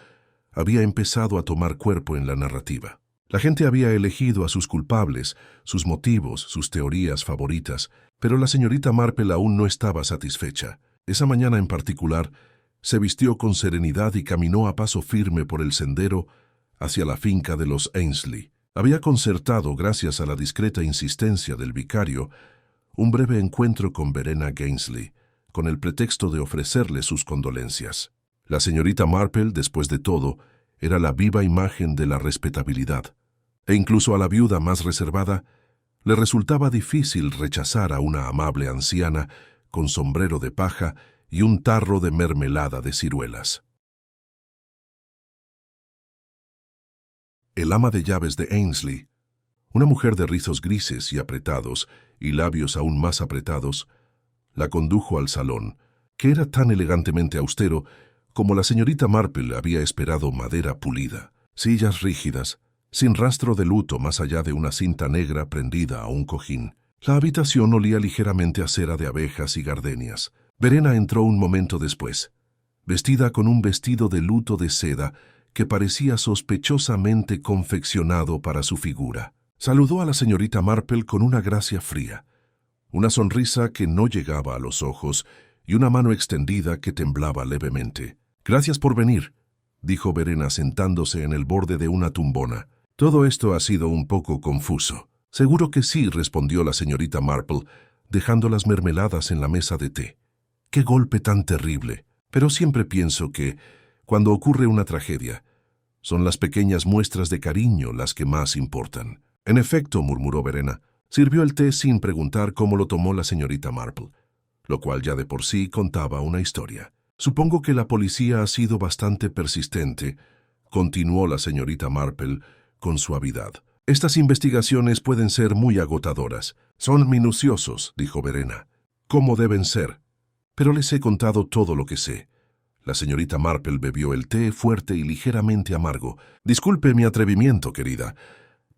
había empezado a tomar cuerpo en la narrativa. La gente había elegido a sus culpables, sus motivos, sus teorías favoritas, pero la señorita Marple aún no estaba satisfecha. Esa mañana en particular, se vistió con serenidad y caminó a paso firme por el sendero hacia la finca de los Ainsley. Había concertado, gracias a la discreta insistencia del vicario, un breve encuentro con Verena Gainsleigh, con el pretexto de ofrecerle sus condolencias. La señorita Marple, después de todo, era la viva imagen de la respetabilidad, e incluso a la viuda más reservada le resultaba difícil rechazar a una amable anciana con sombrero de paja y un tarro de mermelada de ciruelas. El ama de llaves de Ainsley, una mujer de rizos grises y apretados y labios aún más apretados, la condujo al salón, que era tan elegantemente austero como la señorita Marple había esperado madera pulida, sillas rígidas, sin rastro de luto más allá de una cinta negra prendida a un cojín. La habitación olía ligeramente a cera de abejas y gardenias. Verena entró un momento después, vestida con un vestido de luto de seda que parecía sospechosamente confeccionado para su figura. Saludó a la señorita Marple con una gracia fría, una sonrisa que no llegaba a los ojos y una mano extendida que temblaba levemente. «Gracias por venir», dijo Verena sentándose en el borde de una tumbona. «Todo esto ha sido un poco confuso». «Seguro que sí», respondió la señorita Marple, dejando las mermeladas en la mesa de té. «Qué golpe tan terrible. Pero siempre pienso que, cuando ocurre una tragedia, son las pequeñas muestras de cariño las que más importan». «En efecto», murmuró Verena. Sirvió el té sin preguntar cómo lo tomó la señorita Marple, lo cual ya de por sí contaba una historia. «Supongo que la policía ha sido bastante persistente», continuó la señorita Marple con suavidad. «Estas investigaciones pueden ser muy agotadoras. Son minuciosos», dijo Verena. «¿Cómo deben ser? Pero les he contado todo lo que sé». La señorita Marple bebió el té fuerte y ligeramente amargo. «Disculpe mi atrevimiento, querida,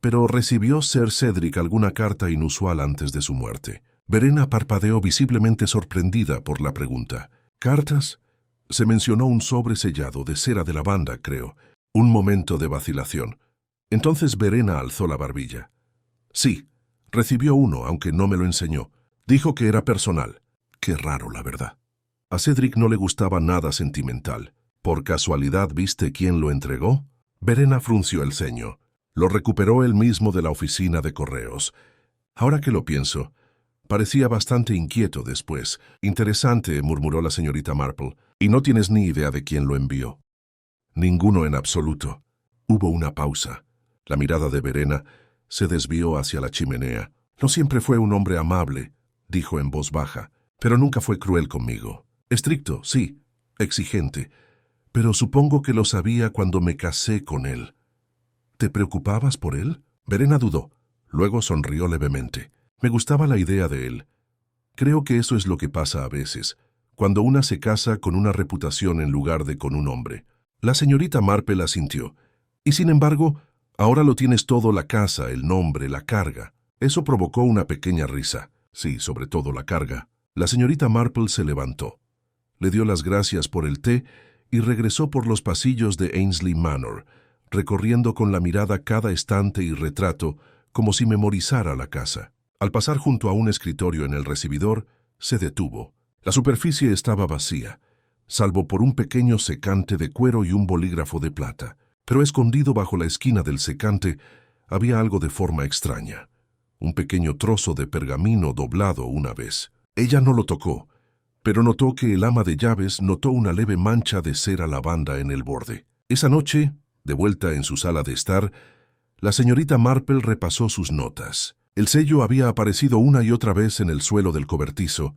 pero ¿recibió Sir Cedric alguna carta inusual antes de su muerte?» Verena parpadeó visiblemente sorprendida por la pregunta. «¿Cartas?» Se mencionó un sobre sellado de cera de lavanda, creo. Un momento de vacilación. Entonces Verena alzó la barbilla. «Sí, recibió uno, aunque no me lo enseñó. Dijo que era personal». Qué raro, la verdad. A Cedric no le gustaba nada sentimental. ¿Por casualidad viste quién lo entregó? Verena frunció el ceño. Lo recuperó él mismo de la oficina de correos. Ahora que lo pienso, parecía bastante inquieto después. «Interesante», murmuró la señorita Marple. «¿Y no tienes ni idea de quién lo envió?» «Ninguno en absoluto». Hubo una pausa. La mirada de Verena se desvió hacia la chimenea. «No siempre fue un hombre amable», dijo en voz baja, «pero nunca fue cruel conmigo. Estricto, sí, exigente, pero supongo que lo sabía cuando me casé con él». «¿Te preocupabas por él?» Verena dudó. Luego sonrió levemente. «Me gustaba la idea de él. Creo que eso es lo que pasa a veces, cuando una se casa con una reputación en lugar de con un hombre». La señorita Marple asintió. «Y sin embargo, ahora lo tienes todo: la casa, el nombre, la carga». Eso provocó una pequeña risa. «Sí, sobre todo la carga». La señorita Marple se levantó. Le dio las gracias por el té y regresó por los pasillos de Ainsley Manor, recorriendo con la mirada cada estante y retrato como si memorizara la casa. Al pasar junto a un escritorio en el recibidor, se detuvo. La superficie estaba vacía, salvo por un pequeño secante de cuero y un bolígrafo de plata. Pero escondido bajo la esquina del secante había algo de forma extraña. Un pequeño trozo de pergamino doblado una vez. Ella no lo tocó, pero notó que el ama de llaves notó una leve mancha de cera lavanda en el borde. Esa noche, de vuelta en su sala de estar, la señorita Marple repasó sus notas. El sello había aparecido una y otra vez en el suelo del cobertizo,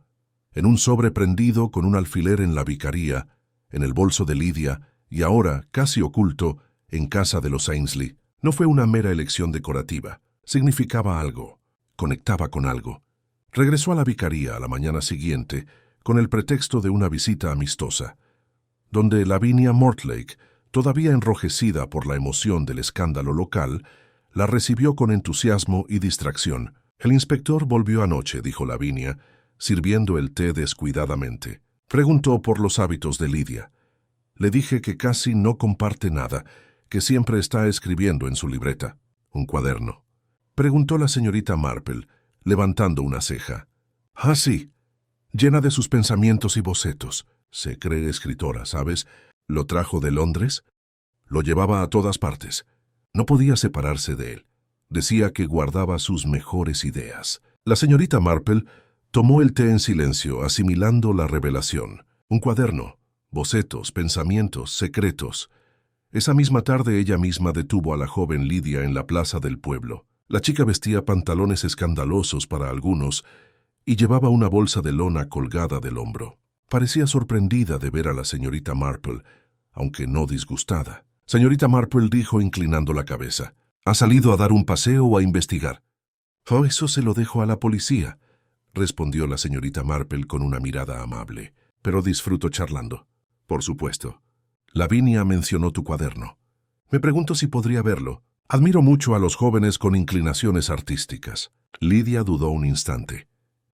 en un sobre prendido con un alfiler en la vicaría, en el bolso de Lidia y ahora, casi oculto, en casa de los Ainsley. No fue una mera elección decorativa. Significaba algo. Conectaba con algo. Regresó a la vicaría a la mañana siguiente con el pretexto de una visita amistosa, donde Lavinia Mortlake, todavía enrojecida por la emoción del escándalo local, la recibió con entusiasmo y distracción. «El inspector volvió anoche», dijo Lavinia, sirviendo el té descuidadamente. Preguntó por los hábitos de Lidia. «Le dije que casi no comparte nada, que siempre está escribiendo en su libreta». Un cuaderno. Preguntó la señorita Marple, levantando una ceja. Ah, sí. Llena de sus pensamientos y bocetos. Se cree escritora, ¿sabes? ¿Lo trajo de Londres? Lo llevaba a todas partes. No podía separarse de él. Decía que guardaba sus mejores ideas. La señorita Marple tomó el té en silencio, asimilando la revelación. Un cuaderno, bocetos, pensamientos, secretos. Esa misma tarde ella misma detuvo a la joven Lydia en la plaza del pueblo. La chica vestía pantalones escandalosos para algunos y llevaba una bolsa de lona colgada del hombro. Parecía sorprendida de ver a la señorita Marple, aunque no disgustada. Señorita Marple dijo inclinando la cabeza. ¿Ha salido a dar un paseo o a investigar? Oh, eso se lo dejo a la policía, respondió la señorita Marple con una mirada amable. Pero disfruto charlando. Por supuesto. Lavinia mencionó tu cuaderno. Me pregunto si podría verlo. Admiro mucho a los jóvenes con inclinaciones artísticas. Lydia dudó un instante.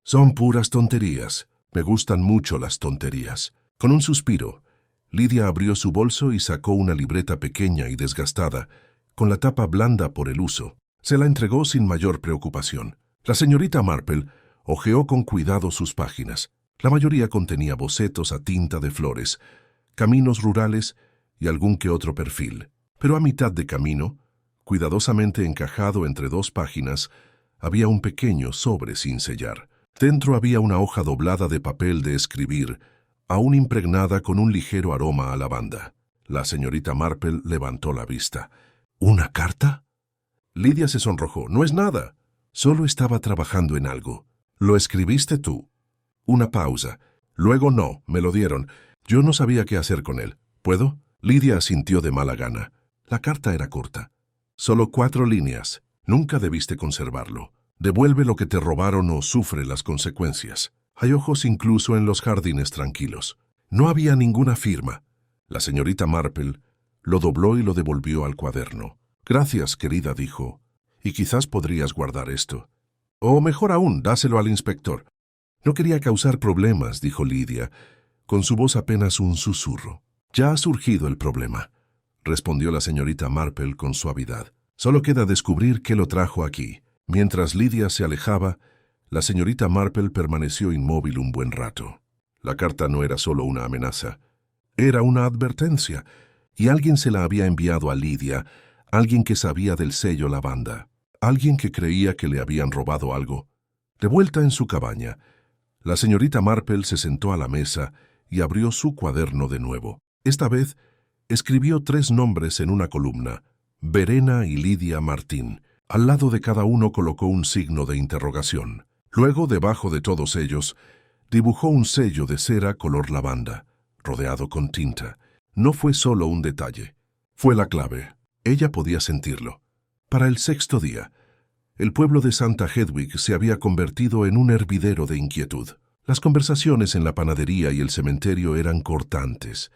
Son puras tonterías. Me gustan mucho las tonterías. Con un suspiro, Lydia abrió su bolso y sacó una libreta pequeña y desgastada, con la tapa blanda por el uso. Se la entregó sin mayor preocupación. La señorita Marple hojeó con cuidado sus páginas. La mayoría contenía bocetos a tinta de flores, caminos rurales y algún que otro perfil. Pero a mitad de camino, cuidadosamente encajado entre dos páginas, había un pequeño sobre sin sellar. Dentro había una hoja doblada de papel de escribir, aún impregnada con un ligero aroma a lavanda. La señorita Marple levantó la vista. ¿Una carta? Lydia se sonrojó. No es nada. Solo estaba trabajando en algo. ¿Lo escribiste tú? Una pausa. Luego no, me lo dieron. Yo no sabía qué hacer con él. ¿Puedo? Lydia asintió de mala gana. La carta era corta. Solo 4 líneas. Nunca debiste conservarlo. Devuelve lo que te robaron o sufre las consecuencias. Hay ojos incluso en los jardines tranquilos. No había ninguna firma. La señorita Marple lo dobló y lo devolvió al cuaderno. Gracias, querida, dijo. Y quizás podrías guardar esto. O mejor aún, dáselo al inspector. No quería causar problemas, dijo Lydia, con su voz apenas un susurro. Ya ha surgido el problema, respondió la señorita Marple con suavidad. Solo queda descubrir qué lo trajo aquí. Mientras Lydia se alejaba, la señorita Marple permaneció inmóvil un buen rato. La carta no era solo una amenaza, era una advertencia, y alguien se la había enviado a Lydia, alguien que sabía del sello lavanda, alguien que creía que le habían robado algo. De vuelta en su cabaña, la señorita Marple se sentó a la mesa y abrió su cuaderno de nuevo. Esta vez, escribió 3 nombres en una columna, Verena y Lydia Martín. Al lado de cada uno colocó un signo de interrogación. Luego, debajo de todos ellos, dibujó un sello de cera color lavanda, rodeado con tinta. No fue solo un detalle, fue la clave. Ella podía sentirlo. Para el 6.º día, el pueblo de Santa Hedwig se había convertido en un hervidero de inquietud. Las conversaciones en la panadería y el cementerio eran cortantes,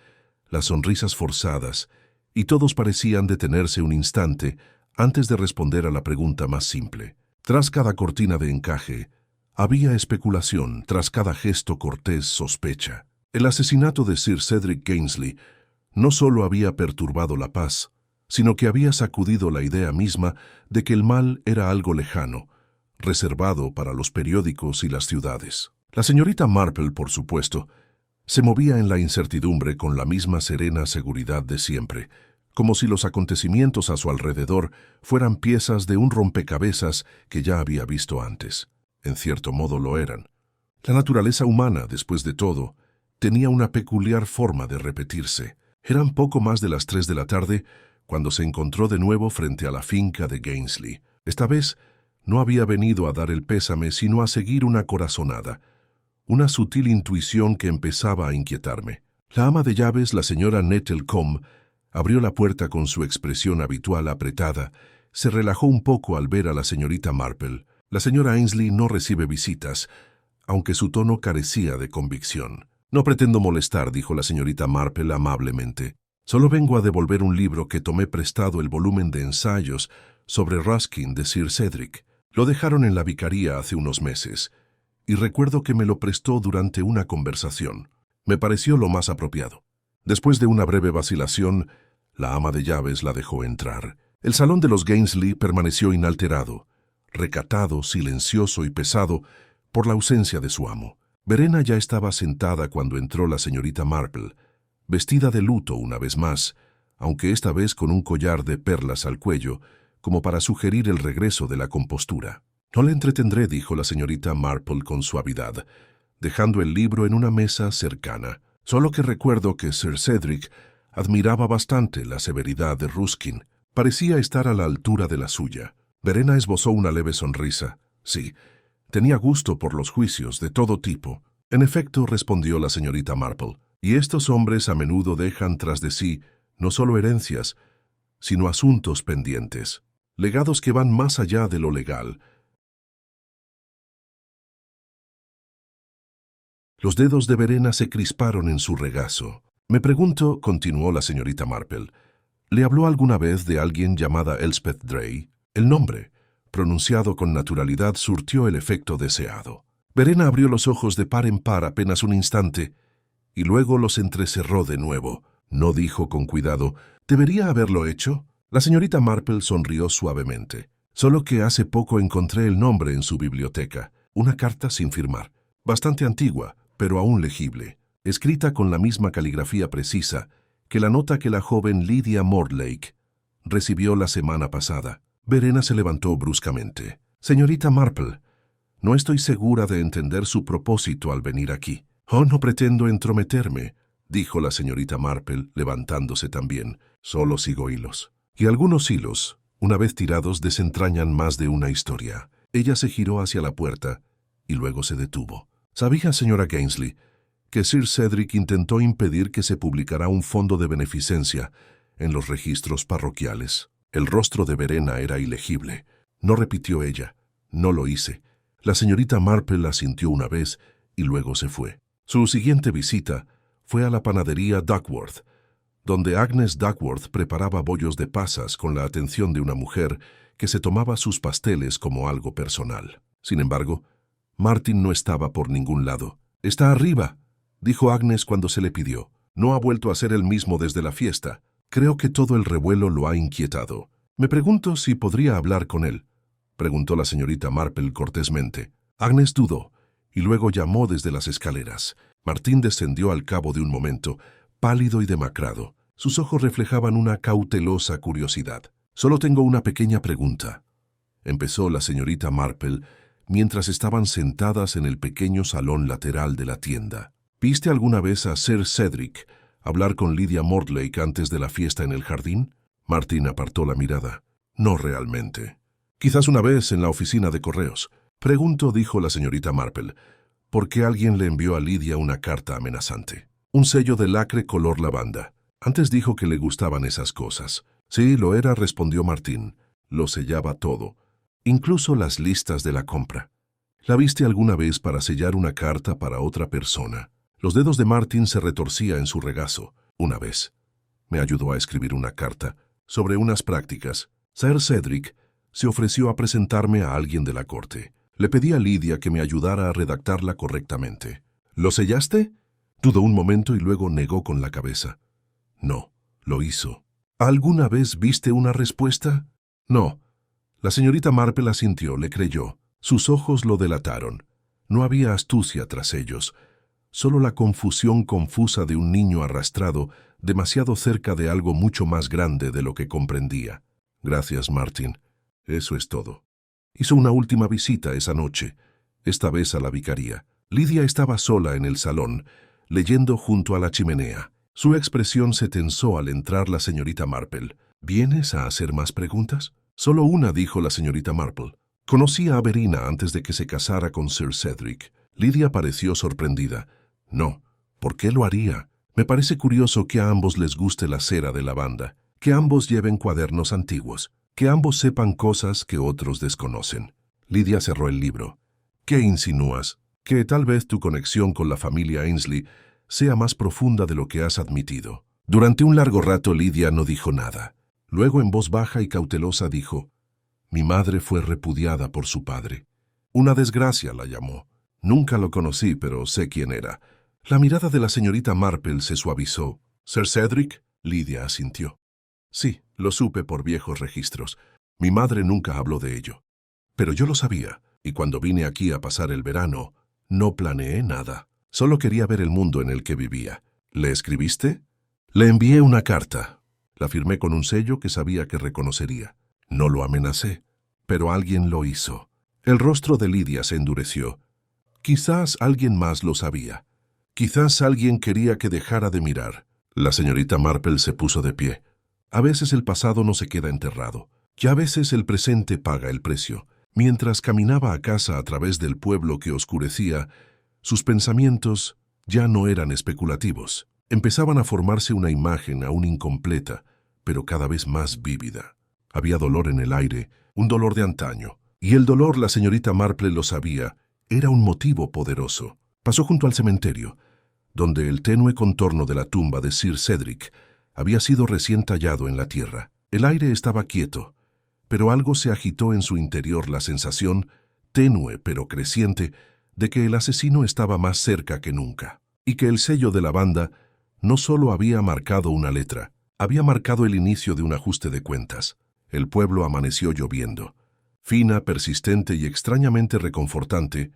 las sonrisas forzadas, y todos parecían detenerse un instante antes de responder a la pregunta más simple. Tras cada cortina de encaje, había especulación, tras cada gesto cortés sospecha. El asesinato de Sir Cedric Gainsley no solo había perturbado la paz, sino que había sacudido la idea misma de que el mal era algo lejano, reservado para los periódicos y las ciudades. La señorita Marple, por supuesto, se movía en la incertidumbre con la misma serena seguridad de siempre, como si los acontecimientos a su alrededor fueran piezas de un rompecabezas que ya había visto antes. En cierto modo lo eran. La naturaleza humana, después de todo, tenía una peculiar forma de repetirse. Eran poco más de las 3 de la tarde cuando se encontró de nuevo frente a la finca de Gainsley. Esta vez no había venido a dar el pésame, sino a seguir una corazonada, una sutil intuición que empezaba a inquietarme. La ama de llaves, la señora Nettlecombe, abrió la puerta con su expresión habitual apretada, se relajó un poco al ver a la señorita Marple. La señora Ainsley no recibe visitas, aunque su tono carecía de convicción. No pretendo molestar, dijo la señorita Marple amablemente. Solo vengo a devolver un libro que tomé prestado, el volumen de ensayos sobre Ruskin de Sir Cedric. Lo dejaron en la vicaría hace unos meses, y recuerdo que me lo prestó durante una conversación. Me pareció lo más apropiado. Después de una breve vacilación, la ama de llaves la dejó entrar. El salón de los Gainsley permaneció inalterado, recatado, silencioso y pesado por la ausencia de su amo. Verena ya estaba sentada cuando entró la señorita Marple, vestida de luto una vez más, aunque esta vez con un collar de perlas al cuello, como para sugerir el regreso de la compostura. «No le entretendré», dijo la señorita Marple con suavidad, dejando el libro en una mesa cercana. «Solo que recuerdo que Sir Cedric admiraba bastante la severidad de Ruskin. Parecía estar a la altura de la suya». Verena esbozó una leve sonrisa. «Sí, tenía gusto por los juicios de todo tipo». «En efecto», respondió la señorita Marple, «y estos hombres a menudo dejan tras de sí no solo herencias, sino asuntos pendientes, legados que van más allá de lo legal». Los dedos de Verena se crisparon en su regazo. «Me pregunto», continuó la señorita Marple, «¿le habló alguna vez de alguien llamada Elspeth Drey?» El nombre, pronunciado con naturalidad, surtió el efecto deseado. Verena abrió los ojos de par en par apenas un instante y luego los entrecerró de nuevo. No dijo con cuidado, «¿Debería haberlo hecho?» La señorita Marple sonrió suavemente. «Solo que hace poco encontré el nombre en su biblioteca, una carta sin firmar, bastante antigua, pero aún legible, escrita con la misma caligrafía precisa que la nota que la joven Lydia Mortlake recibió la semana pasada». Verena se levantó bruscamente. «Señorita Marple, no estoy segura de entender su propósito al venir aquí». «Oh, no pretendo entrometerme», dijo la señorita Marple, levantándose también. «Solo sigo hilos. Y algunos hilos, una vez tirados, desentrañan más de una historia». Ella se giró hacia la puerta y luego se detuvo. «¿Sabía, señora Gainsley, que Sir Cedric intentó impedir que se publicara un fondo de beneficencia en los registros parroquiales?» El rostro de Verena era ilegible. No repitió ella. «No lo hice». La señorita Marple asintió una vez y luego se fue. Su siguiente visita fue a la panadería Duckworth, donde Agnes Duckworth preparaba bollos de pasas con la atención de una mujer que se tomaba sus pasteles como algo personal. Sin embargo, Martin no estaba por ningún lado. «Está arriba», dijo Agnes cuando se le pidió. «No ha vuelto a ser el mismo desde la fiesta. Creo que todo el revuelo lo ha inquietado. Me pregunto si podría hablar con él», preguntó la señorita Marple cortésmente. Agnes dudó y luego llamó desde las escaleras. Martín descendió al cabo de un momento, pálido y demacrado. Sus ojos reflejaban una cautelosa curiosidad. «Solo tengo una pequeña pregunta», empezó la señorita Marple mientras estaban sentadas en el pequeño salón lateral de la tienda. «¿Viste alguna vez a Sir Cedric hablar con Lydia Mortlake antes de la fiesta en el jardín?» Martin apartó la mirada. «No realmente. Quizás una vez en la oficina de correos». «Pregunto», dijo la señorita Marple, «¿por qué alguien le envió a Lydia una carta amenazante? Un sello de lacre color lavanda. Antes dijo que le gustaban esas cosas». «Sí, lo era», respondió Martín. «Lo sellaba todo, incluso las listas de la compra». «¿La viste alguna vez para sellar una carta para otra persona?» Los dedos de Martin se retorcían en su regazo. «Una vez. Me ayudó a escribir una carta sobre unas prácticas. Sir Cedric se ofreció a presentarme a alguien de la corte. Le pedí a Lydia que me ayudara a redactarla correctamente». «¿Lo sellaste?» Dudó un momento y luego negó con la cabeza. «No, lo hizo». «¿Alguna vez viste una respuesta?» «No». La señorita Marple asintió, le creyó. Sus ojos lo delataron. No había astucia tras ellos, solo la confusión confusa de un niño arrastrado demasiado cerca de algo mucho más grande de lo que comprendía. «Gracias, Martin. Eso es todo». Hizo una última visita esa noche, esta vez a la vicaría. Lydia estaba sola en el salón, leyendo junto a la chimenea. Su expresión se tensó al entrar la señorita Marple. «¿Vienes a hacer más preguntas?» «Solo una», dijo la señorita Marple. «Conocía a Verena antes de que se casara con Sir Cedric». Lydia pareció sorprendida. «No, ¿por qué lo haría? Me parece curioso que a ambos les guste la cera de lavanda, que ambos lleven cuadernos antiguos, que ambos sepan cosas que otros desconocen». Lydia cerró el libro. «¿Qué insinúas? Que tal vez tu conexión con la familia Ainsley sea más profunda de lo que has admitido». Durante un largo rato Lydia no dijo nada. Luego, en voz baja y cautelosa, dijo: «Mi madre fue repudiada por su padre. Una desgracia la llamó. Nunca lo conocí, pero sé quién era». La mirada de la señorita Marple se suavizó. «¿Sir Cedric?» Lydia asintió. Sí, lo supe por viejos registros. Mi madre nunca habló de ello. Pero yo lo sabía, y cuando vine aquí a pasar el verano, no planeé nada. Solo quería ver el mundo en el que vivía. ¿Le escribiste? Le envié una carta. La firmé con un sello que sabía que reconocería. No lo amenacé, pero alguien lo hizo. El rostro de Lidia se endureció. Quizás alguien más lo sabía. Quizás alguien quería que dejara de mirar. La señorita Marple se puso de pie. A veces el pasado no se queda enterrado, y a veces el presente paga el precio. Mientras caminaba a casa a través del pueblo que oscurecía, sus pensamientos ya no eran especulativos. Empezaban a formarse una imagen aún incompleta, pero cada vez más vívida. Había dolor en el aire, un dolor de antaño. Y el dolor, la señorita Marple lo sabía, era un motivo poderoso. Pasó junto al cementerio, donde el tenue contorno de la tumba de Sir Cedric había sido recién tallado en la tierra. El aire estaba quieto, pero algo se agitó en su interior, la sensación, tenue pero creciente, de que el asesino estaba más cerca que nunca, y que el sello de la banda no solo había marcado una letra, había marcado el inicio de un ajuste de cuentas. El pueblo amaneció lloviendo. Fina, persistente y extrañamente reconfortante,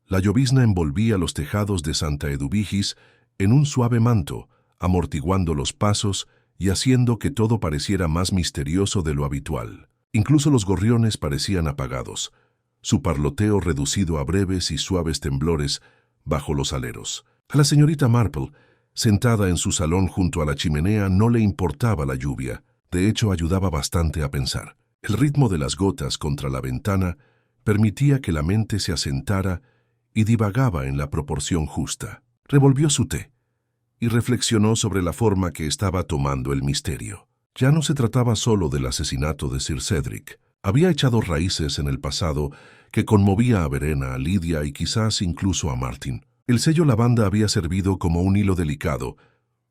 la llovizna envolvía los tejados de Santa Eduvigis en un suave manto, amortiguando los pasos y haciendo que todo pareciera más misterioso de lo habitual. Incluso los gorriones parecían apagados, su parloteo reducido a breves y suaves temblores bajo los aleros. A la señorita Marple, sentada en su salón junto a la chimenea, no le importaba la lluvia. De hecho, ayudaba bastante a pensar. El ritmo de las gotas contra la ventana permitía que la mente se asentara y divagaba en la proporción justa. Revolvió su té y reflexionó sobre la forma que estaba tomando el misterio. Ya no se trataba solo del asesinato de Sir Cedric. Había echado raíces en el pasado que conmovía a Verena, a Lidia y quizás incluso a Martin. El sello lavanda había servido como un hilo delicado,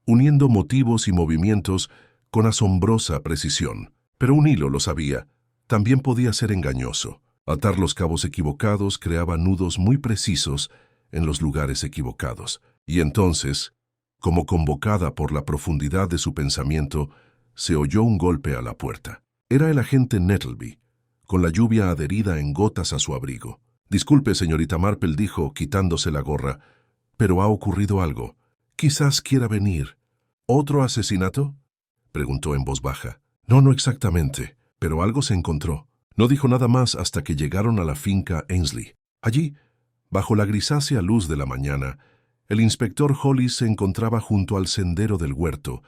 uniendo motivos y movimientos con asombrosa precisión. Pero un hilo, lo sabía, también podía ser engañoso. Atar los cabos equivocados creaba nudos muy precisos en los lugares equivocados. Y entonces, como convocada por la profundidad de su pensamiento, se oyó un golpe a la puerta. Era el agente Nettleby, con la lluvia adherida en gotas a su abrigo. «Disculpe, señorita Marple», dijo, quitándose la gorra, «pero ha ocurrido algo. Quizás quiera venir». «¿Otro asesinato?», preguntó en voz baja. «No, no exactamente, pero algo se encontró». No dijo nada más hasta que llegaron a la finca Ainsley. Allí, bajo la grisácea luz de la mañana, el inspector Hollis se encontraba junto al sendero del huerto,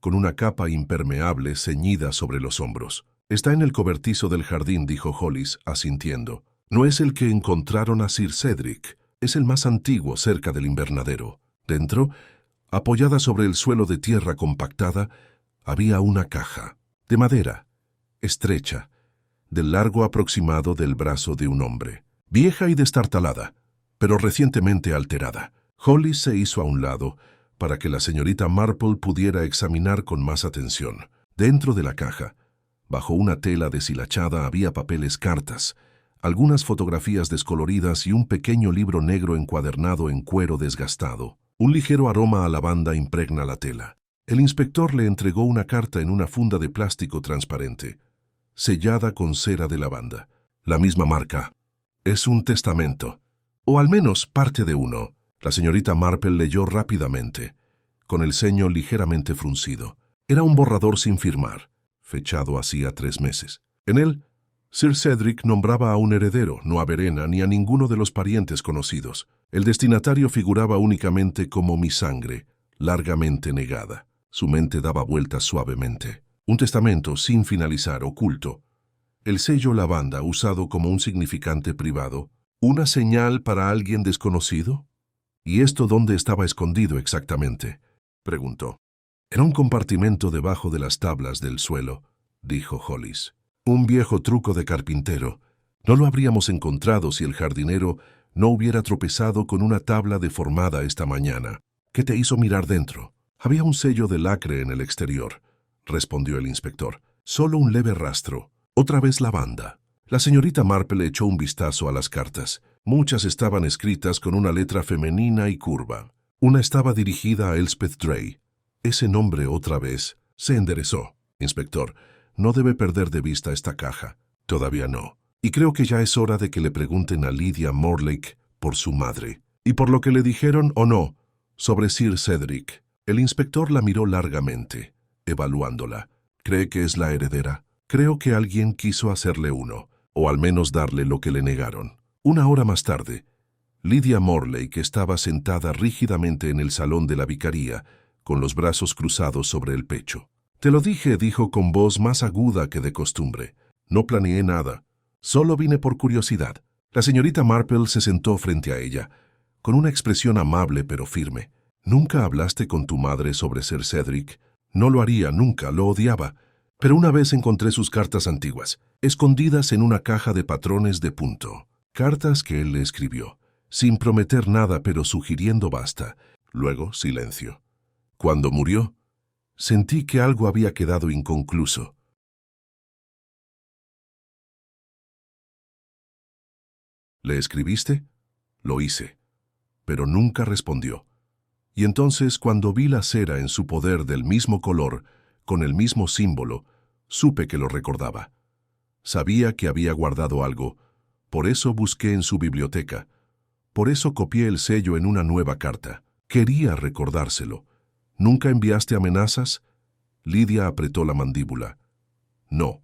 con una capa impermeable ceñida sobre los hombros. «Está en el cobertizo del jardín», dijo Hollis, asintiendo. «No es el que encontraron a Sir Cedric, es el más antiguo cerca del invernadero». Dentro, apoyada sobre el suelo de tierra compactada, había una caja, de madera, estrecha, del largo aproximado del brazo de un hombre. Vieja y destartalada, pero recientemente alterada. Hollis se hizo a un lado para que la señorita Marple pudiera examinar con más atención. Dentro de la caja, bajo una tela deshilachada, había papeles, cartas, algunas fotografías descoloridas y un pequeño libro negro encuadernado en cuero desgastado. Un ligero aroma a lavanda impregna la tela. El inspector le entregó una carta en una funda de plástico transparente, sellada con cera de lavanda. La misma marca. «Es un testamento, o al menos parte de uno». La señorita Marple leyó rápidamente, con el ceño ligeramente fruncido. Era un borrador sin firmar, fechado hacía 3 meses. En él, Sir Cedric nombraba a un heredero, no a Verena ni a ninguno de los parientes conocidos. El destinatario figuraba únicamente como «mi sangre», largamente negada. Su mente daba vueltas suavemente. Un testamento sin finalizar, oculto. El sello lavanda usado como un significante privado. ¿Una señal para alguien desconocido? «¿Y esto dónde estaba escondido exactamente?», preguntó. «En un compartimento debajo de las tablas del suelo», dijo Hollis. «Un viejo truco de carpintero. No lo habríamos encontrado si el jardinero no hubiera tropezado con una tabla deformada esta mañana. ¿Qué te hizo mirar dentro?». «Había un sello de lacre en el exterior», respondió el inspector. «Solo un leve rastro. Otra vez lavanda». La señorita Marple echó un vistazo a las cartas. Muchas estaban escritas con una letra femenina y curva. Una estaba dirigida a Elspeth Drey. Ese nombre otra vez. Se enderezó. Inspector, no debe perder de vista esta caja. Todavía no. Y creo que ya es hora de que le pregunten a Lydia Morlake por su madre. Y por lo que le dijeron o no sobre Sir Cedric. El inspector la miró largamente, evaluándola. ¿Cree que es la heredera? Creo que alguien quiso hacerle uno, o al menos darle lo que le negaron. Una hora más tarde, Lydia Morlake estaba sentada rígidamente en el salón de la vicaría, con los brazos cruzados sobre el pecho. «Te lo dije», dijo con voz más aguda que de costumbre. «No planeé nada. Solo vine por curiosidad». La señorita Marple se sentó frente a ella, con una expresión amable pero firme. «¿Nunca hablaste con tu madre sobre Sir Cedric?» «No lo haría nunca, lo odiaba. Pero una vez encontré sus cartas antiguas, escondidas en una caja de patrones de punto. Cartas que él le escribió, sin prometer nada pero sugiriendo basta. Luego, silencio. Cuando murió, sentí que algo había quedado inconcluso. ¿Le escribiste? Lo hice, pero nunca respondió. Y entonces, cuando vi la cera en su poder del mismo color, con el mismo símbolo, supe que lo recordaba. Sabía que había guardado algo, por eso busqué en su biblioteca. Por eso copié el sello en una nueva carta. Quería recordárselo. ¿Nunca enviaste amenazas? Lydia apretó la mandíbula. No.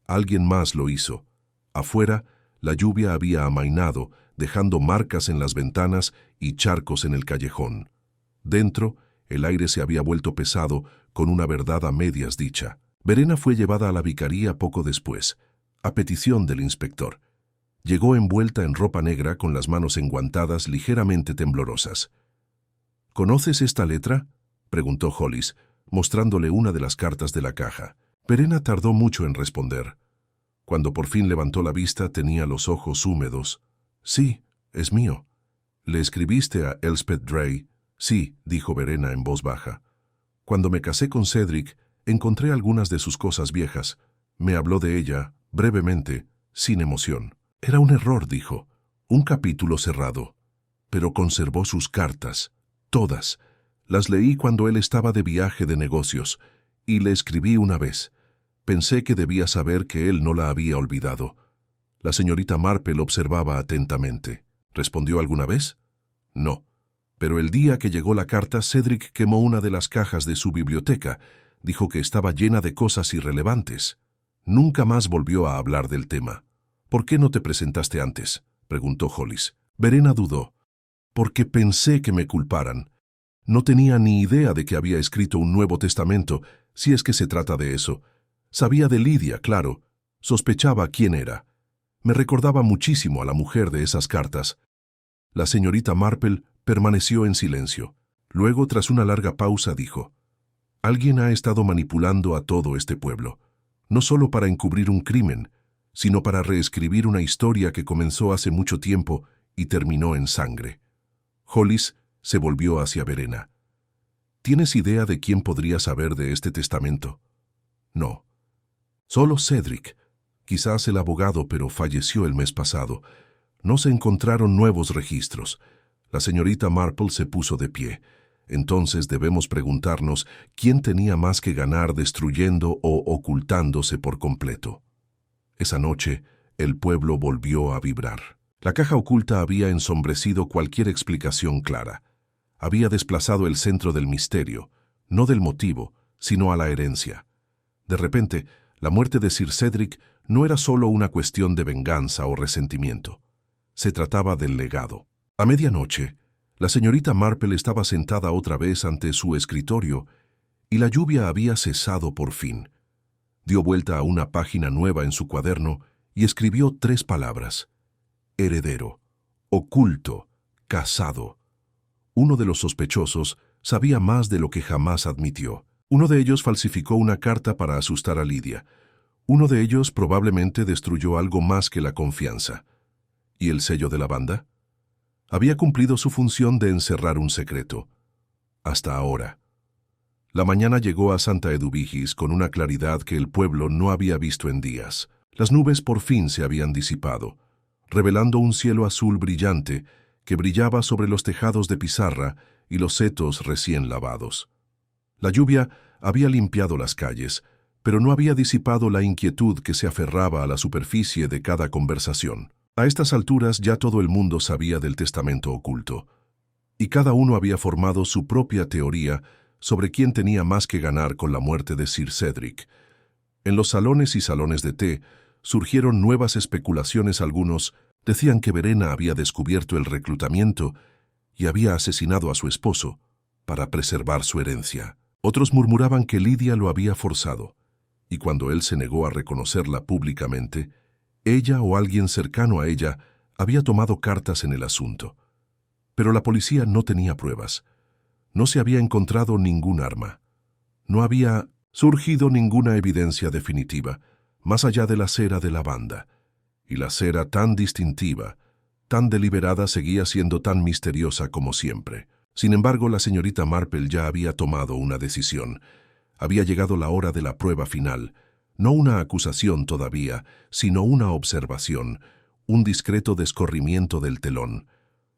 Alguien más lo hizo. Afuera, la lluvia había amainado, dejando marcas en las ventanas y charcos en el callejón. Dentro, el aire se había vuelto pesado, con una verdad a medias dicha. Verena fue llevada a la vicaría poco después, a petición del inspector. Llegó envuelta en ropa negra con las manos enguantadas ligeramente temblorosas. ¿Conoces esta letra?, preguntó Hollis, mostrándole una de las cartas de la caja. Verena tardó mucho en responder. Cuando por fin levantó la vista tenía los ojos húmedos. «Sí, es mío». «¿Le escribiste a Elspeth Drey?» «Sí», dijo Verena en voz baja. «Cuando me casé con Cedric, encontré algunas de sus cosas viejas. Me habló de ella, brevemente, sin emoción. Era un error», dijo. «Un capítulo cerrado. Pero conservó sus cartas. Todas. Las leí cuando él estaba de viaje de negocios, y le escribí una vez. Pensé que debía saber que él no la había olvidado». La señorita Marple observaba atentamente. «¿Respondió alguna vez?» «No. Pero el día que llegó la carta, Cedric quemó una de las cajas de su biblioteca. Dijo que estaba llena de cosas irrelevantes. Nunca más volvió a hablar del tema». «¿Por qué no te presentaste antes?», preguntó Hollis. Verena dudó. «Porque pensé que me culparan. No tenía ni idea de que había escrito un Nuevo Testamento, si es que se trata de eso. Sabía de Lydia, claro. Sospechaba quién era. Me recordaba muchísimo a la mujer de esas cartas». La señorita Marple permaneció en silencio. Luego, tras una larga pausa, dijo: «Alguien ha estado manipulando a todo este pueblo, no solo para encubrir un crimen, sino para reescribir una historia que comenzó hace mucho tiempo y terminó en sangre». Hollis se volvió hacia Verena. «¿Tienes idea de quién podría saber de este testamento?» «No. Solo Cedric. Quizás el abogado, pero falleció el mes pasado. No se encontraron nuevos registros». La señorita Marple se puso de pie. «Entonces debemos preguntarnos quién tenía más que ganar destruyendo o ocultándose por completo». Esa noche, el pueblo volvió a vibrar. La caja oculta había ensombrecido cualquier explicación clara. Había desplazado el centro del misterio, no del motivo, sino a la herencia. De repente, la muerte de Sir Cedric no era solo una cuestión de venganza o resentimiento. Se trataba del legado. A medianoche, la señorita Marple estaba sentada otra vez ante su escritorio y la lluvia había cesado por fin. Dio vuelta a una página nueva en su cuaderno y escribió 3 palabras: heredero, oculto, casado. Uno de los sospechosos sabía más de lo que jamás admitió. Uno de ellos falsificó una carta para asustar a Lydia. Uno de ellos probablemente destruyó algo más que la confianza. ¿Y el sello de la banda? Había cumplido su función de encerrar un secreto. Hasta ahora. La mañana llegó a Santa Eduvigis con una claridad que el pueblo no había visto en días. Las nubes por fin se habían disipado, revelando un cielo azul brillante que brillaba sobre los tejados de pizarra y los setos recién lavados. La lluvia había limpiado las calles, pero no había disipado la inquietud que se aferraba a la superficie de cada conversación. A estas alturas ya todo el mundo sabía del testamento oculto, y cada uno había formado su propia teoría sobre quién tenía más que ganar con la muerte de Sir Cedric. En los salones y salones de té surgieron nuevas especulaciones. Algunos decían que Verena había descubierto el reclutamiento y había asesinado a su esposo para preservar su herencia. Otros murmuraban que Lidia lo había forzado, y cuando él se negó a reconocerla públicamente, ella o alguien cercano a ella había tomado cartas en el asunto. Pero la policía no tenía pruebas. No se había encontrado ningún arma. No había surgido ninguna evidencia definitiva, más allá de la cera de lavanda. Y la cera tan distintiva, tan deliberada, seguía siendo tan misteriosa como siempre. Sin embargo, la señorita Marple ya había tomado una decisión. Había llegado la hora de la prueba final. No una acusación todavía, sino una observación, un discreto descorrimiento del telón.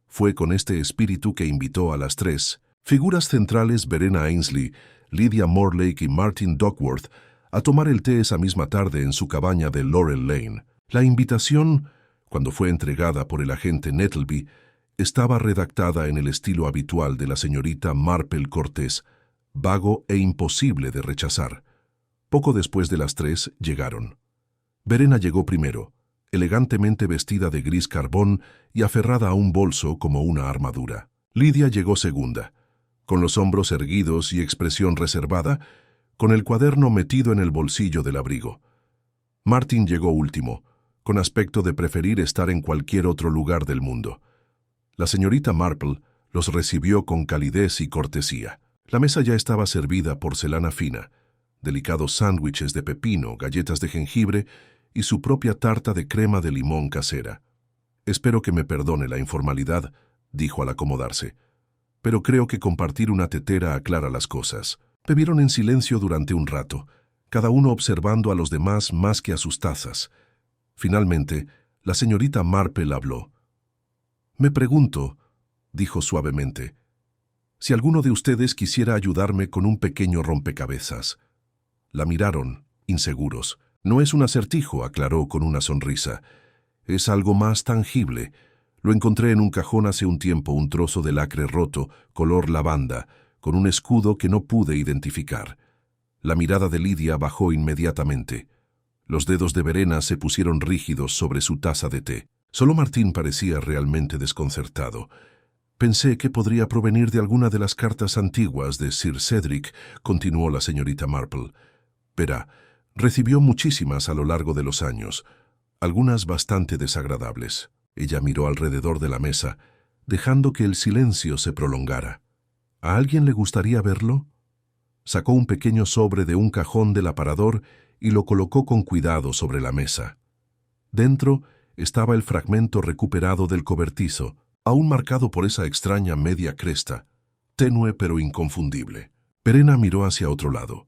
Fue con este espíritu que invitó a las tres figuras centrales, Verena Ainsley, Lydia Morlake y Martin Duckworth, a tomar el té esa misma tarde en su cabaña de Laurel Lane. La invitación, cuando fue entregada por el agente Nettleby, estaba redactada en el estilo habitual de la señorita Marple Cortés, vago e imposible de rechazar. Poco después de las 3 llegaron. Verena llegó primero, elegantemente vestida de gris carbón y aferrada a un bolso como una armadura. Lydia llegó segunda, con los hombros erguidos y expresión reservada, con el cuaderno metido en el bolsillo del abrigo. Martin llegó último, con aspecto de preferir estar en cualquier otro lugar del mundo. La señorita Marple los recibió con calidez y cortesía. La mesa ya estaba servida porcelana fina, delicados sándwiches de pepino, galletas de jengibre y su propia tarta de crema de limón casera. «Espero que me perdone la informalidad», dijo al acomodarse, «pero creo que compartir una tetera aclara las cosas». Bebieron en silencio durante un rato, cada uno observando a los demás más que a sus tazas. Finalmente, la señorita Marple habló. «Me pregunto», dijo suavemente, «si alguno de ustedes quisiera ayudarme con un pequeño rompecabezas». La miraron, inseguros. «No es un acertijo», aclaró con una sonrisa. «Es algo más tangible. Lo encontré en un cajón hace un tiempo, un trozo de lacre roto, color lavanda, con un escudo que no pude identificar». La mirada de Lydia bajó inmediatamente. Los dedos de Verena se pusieron rígidos sobre su taza de té. Solo Martín parecía realmente desconcertado. «Pensé que podría provenir de alguna de las cartas antiguas de Sir Cedric», continuó la señorita Marple. «Verá, recibió muchísimas a lo largo de los años, algunas bastante desagradables». Ella miró alrededor de la mesa, dejando que el silencio se prolongara. «¿A alguien le gustaría verlo?» Sacó un pequeño sobre de un cajón del aparador y lo colocó con cuidado sobre la mesa. Dentro estaba el fragmento recuperado del cobertizo, aún marcado por esa extraña media cresta, tenue pero inconfundible. Verena miró hacia otro lado.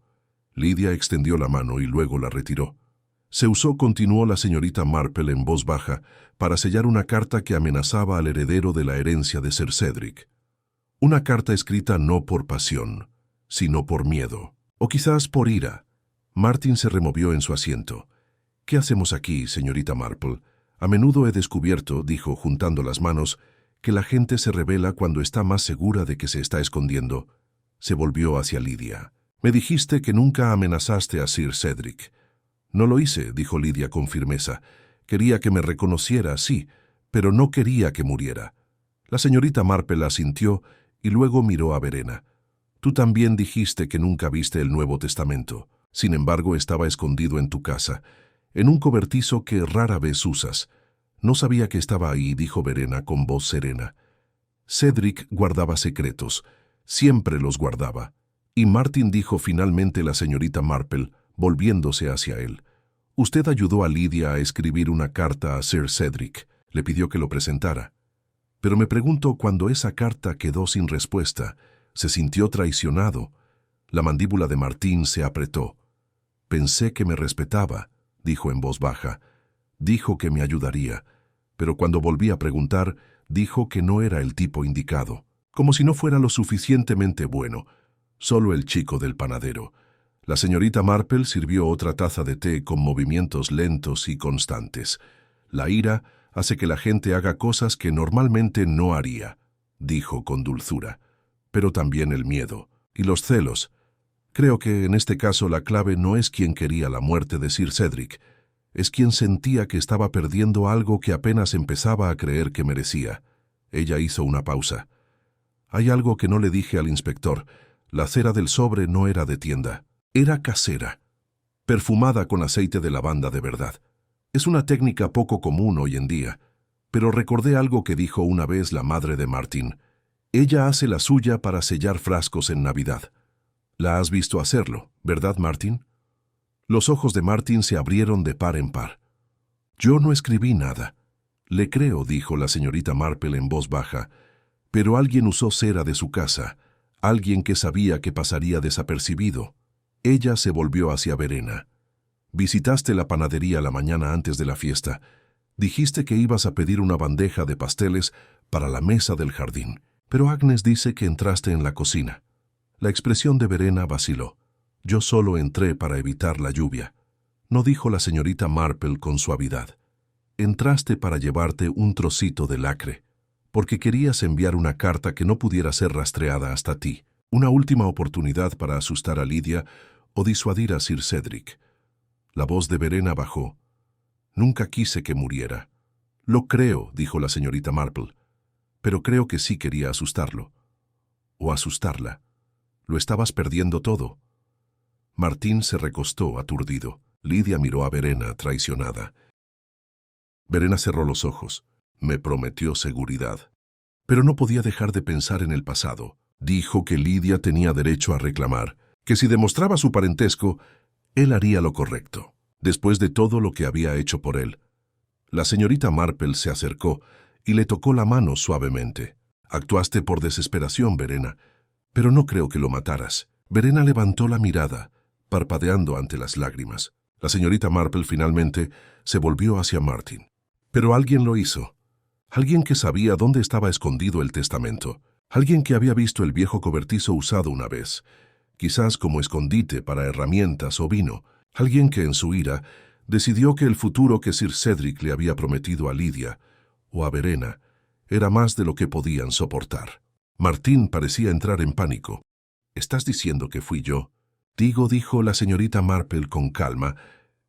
Lydia extendió la mano y luego la retiró. Se usó, continuó la señorita Marple en voz baja, para sellar una carta que amenazaba al heredero de la herencia de Sir Cedric. Una carta escrita no por pasión, sino por miedo, o quizás por ira. Martin se removió en su asiento. «¿Qué hacemos aquí, señorita Marple? A menudo he descubierto», dijo juntando las manos, «que la gente se revela cuando está más segura de que se está escondiendo». Se volvió hacia Lydia. «Me dijiste que nunca amenazaste a Sir Cedric». «No lo hice», dijo Lydia con firmeza. «Quería que me reconociera, sí, pero no quería que muriera». La señorita Marple asintió y luego miró a Verena. «Tú también dijiste que nunca viste el Nuevo Testamento. Sin embargo, estaba escondido en tu casa, en un cobertizo que rara vez usas». «No sabía que estaba ahí», dijo Verena con voz serena. «Cedric guardaba secretos. Siempre los guardaba». «Y Martin», dijo finalmente la señorita Marple, volviéndose hacia él. «Usted ayudó a Lydia a escribir una carta a Sir Cedric. Le pidió que lo presentara. Pero me pregunto, cuando esa carta quedó sin respuesta, ¿se sintió traicionado?» La mandíbula de Martín se apretó. «Pensé que me respetaba», dijo en voz baja. «Dijo que me ayudaría, pero cuando volví a preguntar, dijo que no era el tipo indicado, como si no fuera lo suficientemente bueno, solo el chico del panadero». La señorita Marple sirvió otra taza de té con movimientos lentos y constantes. La ira hace que la gente haga cosas que normalmente no haría, dijo con dulzura. Pero también el miedo y los celos. Creo que en este caso la clave no es quien quería la muerte de Sir Cedric, es quien sentía que estaba perdiendo algo que apenas empezaba a creer que merecía. Ella hizo una pausa. Hay algo que no le dije al inspector. La cera del sobre no era de tienda. Era casera, perfumada con aceite de lavanda de verdad. Es una técnica poco común hoy en día, pero recordé algo que dijo una vez la madre de Martin. Ella hace la suya para sellar frascos en Navidad. La has visto hacerlo, ¿verdad, Martin? Los ojos de Martin se abrieron de par en par. Yo no escribí nada. Le creo, dijo la señorita Marple en voz baja, pero alguien usó cera de su casa, alguien que sabía que pasaría desapercibido. Ella se volvió hacia Verena. Visitaste la panadería la mañana antes de la fiesta. Dijiste que ibas a pedir una bandeja de pasteles para la mesa del jardín, pero Agnes dice que entraste en la cocina. La expresión de Verena vaciló. Yo solo entré para evitar la lluvia. No dijo la señorita Marple con suavidad. Entraste para llevarte un trocito de lacre, porque querías enviar una carta que no pudiera ser rastreada hasta ti. Una última oportunidad para asustar a Lidia o disuadir a Sir Cedric. La voz de Verena bajó. Nunca quise que muriera. Lo creo, dijo la señorita Marple, pero creo que sí quería asustarlo. O asustarla. Lo estabas perdiendo todo. Martín se recostó aturdido. Lidia miró a Verena, traicionada. Verena cerró los ojos. Me prometió seguridad. Pero no podía dejar de pensar en el pasado. Dijo que Lidia tenía derecho a reclamar, que si demostraba su parentesco, él haría lo correcto, después de todo lo que había hecho por él. La señorita Marple se acercó y le tocó la mano suavemente. Actuaste por desesperación, Verena, pero no creo que lo mataras. Verena levantó la mirada, parpadeando ante las lágrimas. La señorita Marple finalmente se volvió hacia Martin. Pero alguien lo hizo. Alguien que sabía dónde estaba escondido el testamento. Alguien que había visto el viejo cobertizo usado una vez, quizás como escondite para herramientas o vino. Alguien que en su ira decidió que el futuro que Sir Cedric le había prometido a Lidia o a Verena era más de lo que podían soportar. Martín parecía entrar en pánico. ¿Estás diciendo que fui yo? Dijo la señorita Marple con calma,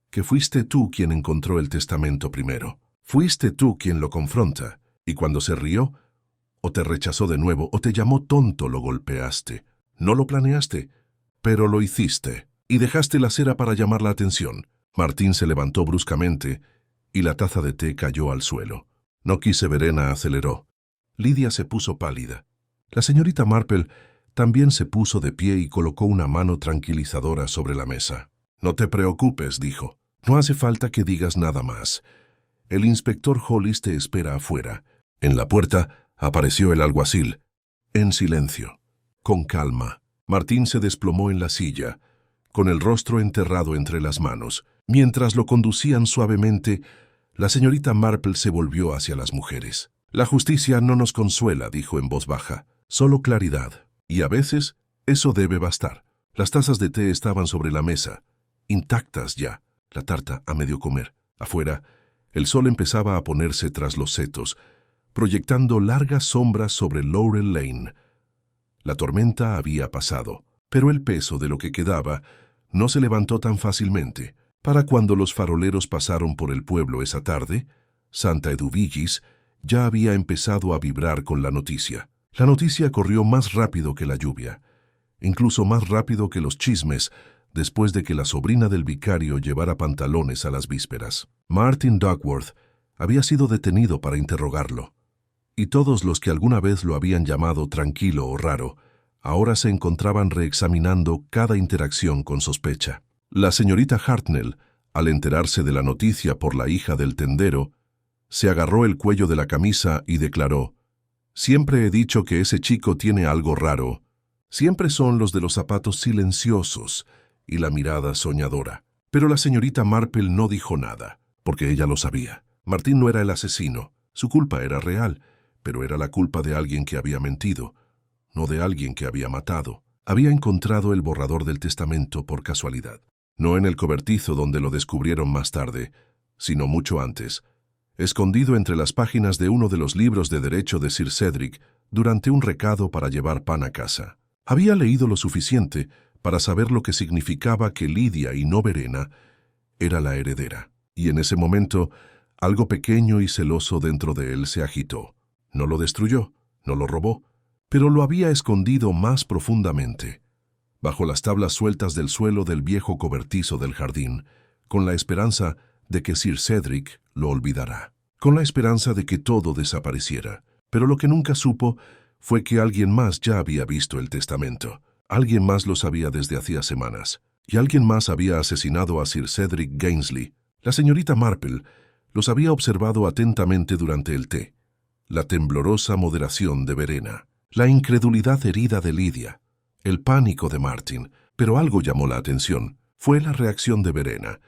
que fuiste tú quien encontró el testamento primero. Fuiste tú quien lo confronta, y cuando se rió, o te rechazó de nuevo, o te llamó tonto, lo golpeaste. No lo planeaste, pero lo hiciste, y dejaste la cera para llamar la atención. Martín se levantó bruscamente, y la taza de té cayó al suelo. No quise, Verena aceleró. Lidia se puso pálida. La señorita Marple también se puso de pie y colocó una mano tranquilizadora sobre la mesa. No te preocupes, dijo. No hace falta que digas nada más. El inspector Hollis te espera afuera. En la puerta apareció el alguacil. En silencio, con calma. Martín se desplomó en la silla, con el rostro enterrado entre las manos. Mientras lo conducían suavemente, la señorita Marple se volvió hacia las mujeres. La justicia no nos consuela, dijo en voz baja, solo claridad. Y a veces eso debe bastar. Las tazas de té estaban sobre la mesa, intactas ya, la tarta a medio comer. Afuera, el sol empezaba a ponerse tras los setos, proyectando largas sombras sobre Laurel Lane. La tormenta había pasado, pero el peso de lo que quedaba no se levantó tan fácilmente. Para cuando los faroleros pasaron por el pueblo esa tarde, Santa Eduvigis ya había empezado a vibrar con la noticia. La noticia corrió más rápido que la lluvia, incluso más rápido que los chismes, después de que la sobrina del vicario llevara pantalones a las vísperas. Martin Duckworth había sido detenido para interrogarlo, y todos los que alguna vez lo habían llamado tranquilo o raro, ahora se encontraban reexaminando cada interacción con sospecha. La señorita Hartnell, al enterarse de la noticia por la hija del tendero, se agarró el cuello de la camisa y declaró: «Siempre he dicho que ese chico tiene algo raro. Siempre son los de los zapatos silenciosos y la mirada soñadora». Pero la señorita Marple no dijo nada, porque ella lo sabía. Martín no era el asesino. Su culpa era real, pero era la culpa de alguien que había mentido, no de alguien que había matado. Había encontrado el borrador del testamento por casualidad. No en el cobertizo donde lo descubrieron más tarde, sino mucho antes, escondido entre las páginas de uno de los libros de derecho de Sir Cedric durante un recado para llevar pan a casa. Había leído lo suficiente para saber lo que significaba que Lydia y no Verena era la heredera. Y en ese momento, algo pequeño y celoso dentro de él se agitó. No lo destruyó, no lo robó, pero lo había escondido más profundamente, bajo las tablas sueltas del suelo del viejo cobertizo del jardín, con la esperanza de que Sir Cedric lo olvidara, con la esperanza de que todo desapareciera. Pero lo que nunca supo fue que alguien más ya había visto el testamento. Alguien más lo sabía desde hacía semanas, y alguien más había asesinado a Sir Cedric Gainsley. La señorita Marple los había observado atentamente durante el té. La temblorosa moderación de Verena, la incredulidad herida de Lydia, el pánico de Martin, pero algo llamó la atención. Fue la reacción de Verena,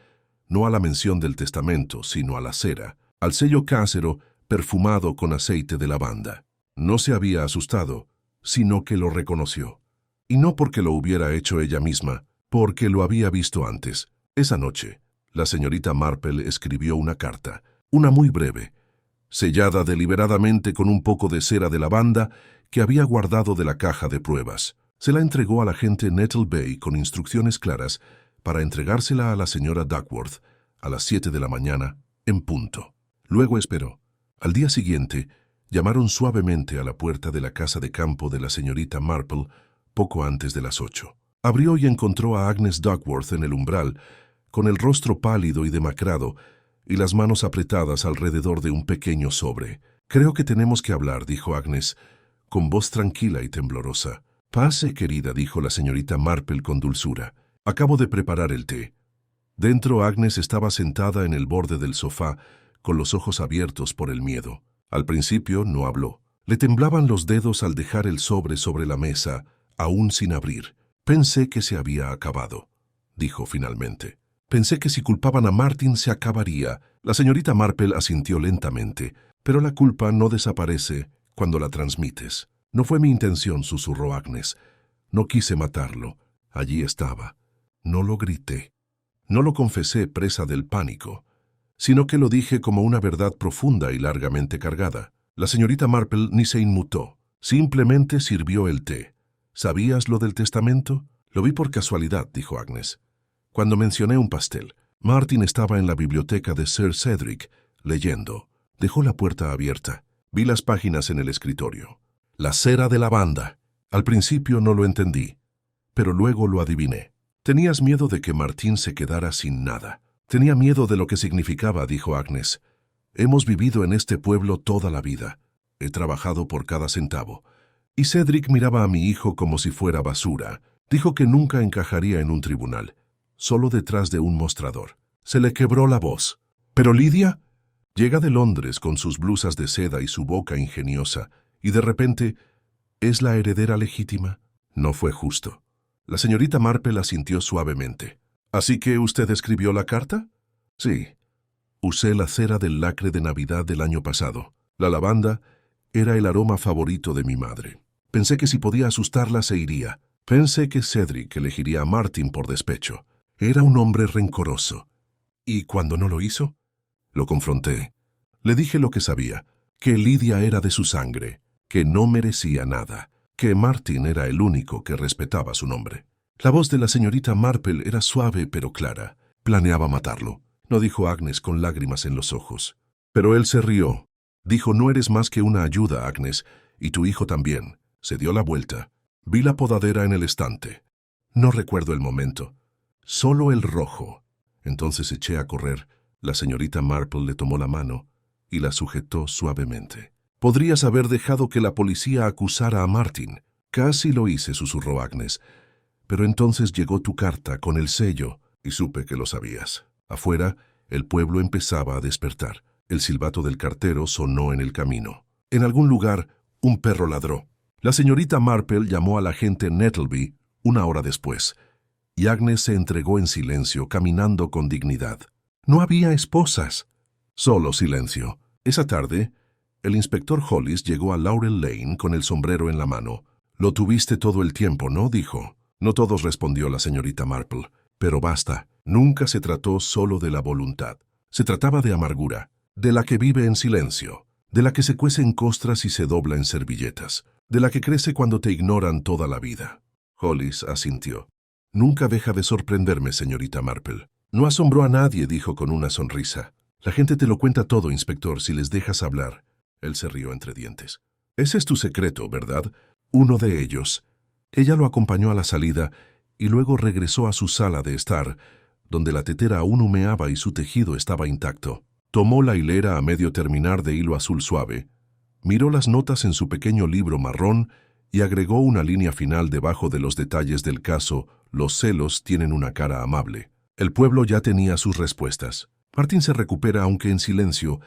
no a la mención del testamento, sino a la cera, al sello casero perfumado con aceite de lavanda. No se había asustado, sino que lo reconoció. Y no porque lo hubiera hecho ella misma, porque lo había visto antes. Esa noche, la señorita Marple escribió una carta, una muy breve, sellada deliberadamente con un poco de cera de lavanda que había guardado de la caja de pruebas. Se la entregó al agente Nettle Bay con instrucciones claras para entregársela a la señora Duckworth a las 7 de la mañana, en punto. Luego esperó. Al día siguiente, llamaron suavemente a la puerta de la casa de campo de la señorita Marple poco antes de las 8. Abrió y encontró a Agnes Duckworth en el umbral, con el rostro pálido y demacrado y las manos apretadas alrededor de un pequeño sobre. «Creo que tenemos que hablar», dijo Agnes, con voz tranquila y temblorosa. «Pase, querida», dijo la señorita Marple con dulzura. «Acabo de preparar el té». Dentro, Agnes estaba sentada en el borde del sofá, con los ojos abiertos por el miedo. Al principio no habló. Le temblaban los dedos al dejar el sobre la mesa, aún sin abrir. «Pensé que se había acabado», dijo finalmente. «Pensé que si culpaban a Martin se acabaría». La señorita Marple asintió lentamente. «Pero la culpa no desaparece cuando la transmites». «No fue mi intención», susurró Agnes. «No quise matarlo. Allí estaba. No lo grité. No lo confesé presa del pánico, sino que lo dije como una verdad profunda y largamente cargada». La señorita Marple ni se inmutó. Simplemente sirvió el té. «¿Sabías lo del testamento?» «Lo vi por casualidad», dijo Agnes. «Cuando mencioné un pastel». Martin estaba en la biblioteca de Sir Cedric, leyendo. Dejó la puerta abierta. Vi las páginas en el escritorio. La cera de lavanda. Al principio no lo entendí, pero luego lo adiviné. «Tenías miedo de que Martin se quedara sin nada». «Tenía miedo de lo que significaba», dijo Agnes. «Hemos vivido en este pueblo toda la vida. He trabajado por cada centavo. Y Cedric miraba a mi hijo como si fuera basura. Dijo que nunca encajaría en un tribunal, solo detrás de un mostrador». Se le quebró la voz. «¿Pero Lydia?» Llega de Londres con sus blusas de seda y su boca ingeniosa, y de repente, ¿es la heredera legítima? No fue justo. La señorita Marple asintió suavemente. «¿Así que usted escribió la carta?» «Sí. Usé la cera del lacre de Navidad del año pasado. La lavanda era el aroma favorito de mi madre. Pensé que si podía asustarla se iría. Pensé que Cedric elegiría a Martin por despecho. Era un hombre rencoroso. ¿Y cuando no lo hizo?» Lo confronté. Le dije lo que sabía, que Lydia era de su sangre, que no merecía nada, que Martin era el único que respetaba su nombre. La voz de la señorita Marple era suave pero clara. «Planeaba matarlo», no dijo Agnes con lágrimas en los ojos. Pero él se rió. Dijo: «No eres más que una ayuda, Agnes, y tu hijo también». Se dio la vuelta. Vi la podadera en el estante. No recuerdo el momento. Solo el rojo. Entonces eché a correr. La señorita Marple le tomó la mano y la sujetó suavemente. «Podrías haber dejado que la policía acusara a Martin». «Casi lo hice», susurró Agnes. «Pero entonces llegó tu carta con el sello y supe que lo sabías». Afuera, el pueblo empezaba a despertar. El silbato del cartero sonó en el camino. En algún lugar, un perro ladró. La señorita Marple llamó al agente Nettleby 1 hora después, y Agnes se entregó en silencio, caminando con dignidad. No había esposas, solo silencio. Esa tarde, el inspector Hollis llegó a Laurel Lane con el sombrero en la mano. Lo tuviste todo el tiempo, ¿no? Dijo. No todos, respondió la señorita Marple. Pero basta, nunca se trató solo de la voluntad. Se trataba de amargura, de la que vive en silencio, de la que se cuece en costras y se dobla en servilletas, de la que crece cuando te ignoran toda la vida. Hollis asintió. Nunca deja de sorprenderme, señorita Marple. No asombró a nadie, dijo con una sonrisa. La gente te lo cuenta todo, inspector, si les dejas hablar. Él se rió entre dientes. Ese es tu secreto, ¿verdad? Uno de ellos. Ella lo acompañó a la salida y luego regresó a su sala de estar, donde la tetera aún humeaba y su tejido estaba intacto. Tomó la hilera a medio terminar de hilo azul suave, miró las notas en su pequeño libro marrón y agregó una línea final debajo de los detalles del caso. Los celos tienen una cara amable. El pueblo ya tenía sus respuestas. Martin se recupera aunque en silencio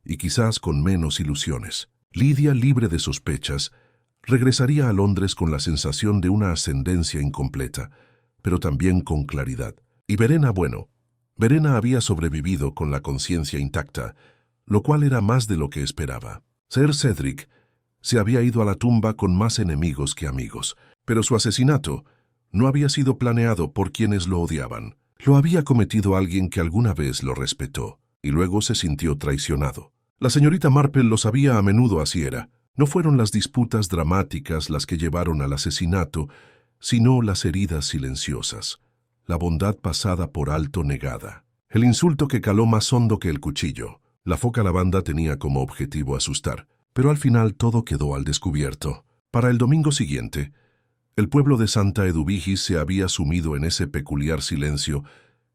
y quizás con menos ilusiones. Lydia, libre de sospechas, regresaría a Londres con la sensación de una ascendencia incompleta, pero también con claridad. Y Verena, bueno, Verena había sobrevivido con la conciencia intacta, lo cual era más de lo que esperaba. Sir Cedric se había ido a la tumba con más enemigos que amigos, pero su asesinato no había sido planeado por quienes lo odiaban. Lo había cometido alguien que alguna vez lo respetó, y luego se sintió traicionado. La señorita Marple lo sabía, a menudo así era. No fueron las disputas dramáticas las que llevaron al asesinato, sino las heridas silenciosas, la bondad pasada por alto negada, el insulto que caló más hondo que el cuchillo. La foca lavanda tenía como objetivo asustar, pero al final todo quedó al descubierto. Para el domingo siguiente, el pueblo de Santa Eduvigis se había sumido en ese peculiar silencio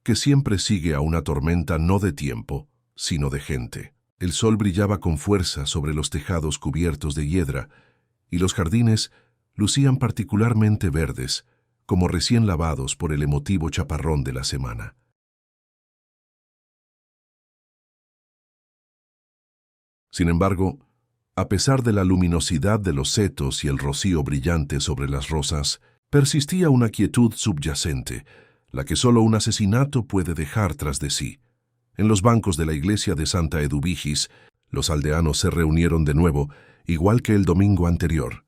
que siempre sigue a una tormenta no de tiempo, sino de gente. El sol brillaba con fuerza sobre los tejados cubiertos de hiedra, y los jardines lucían particularmente verdes, como recién lavados por el emotivo chaparrón de la semana. Sin embargo, a pesar de la luminosidad de los setos y el rocío brillante sobre las rosas, persistía una quietud subyacente, la que solo un asesinato puede dejar tras de sí. En los bancos de la iglesia de Santa Eduvigis, los aldeanos se reunieron de nuevo, igual que el domingo anterior,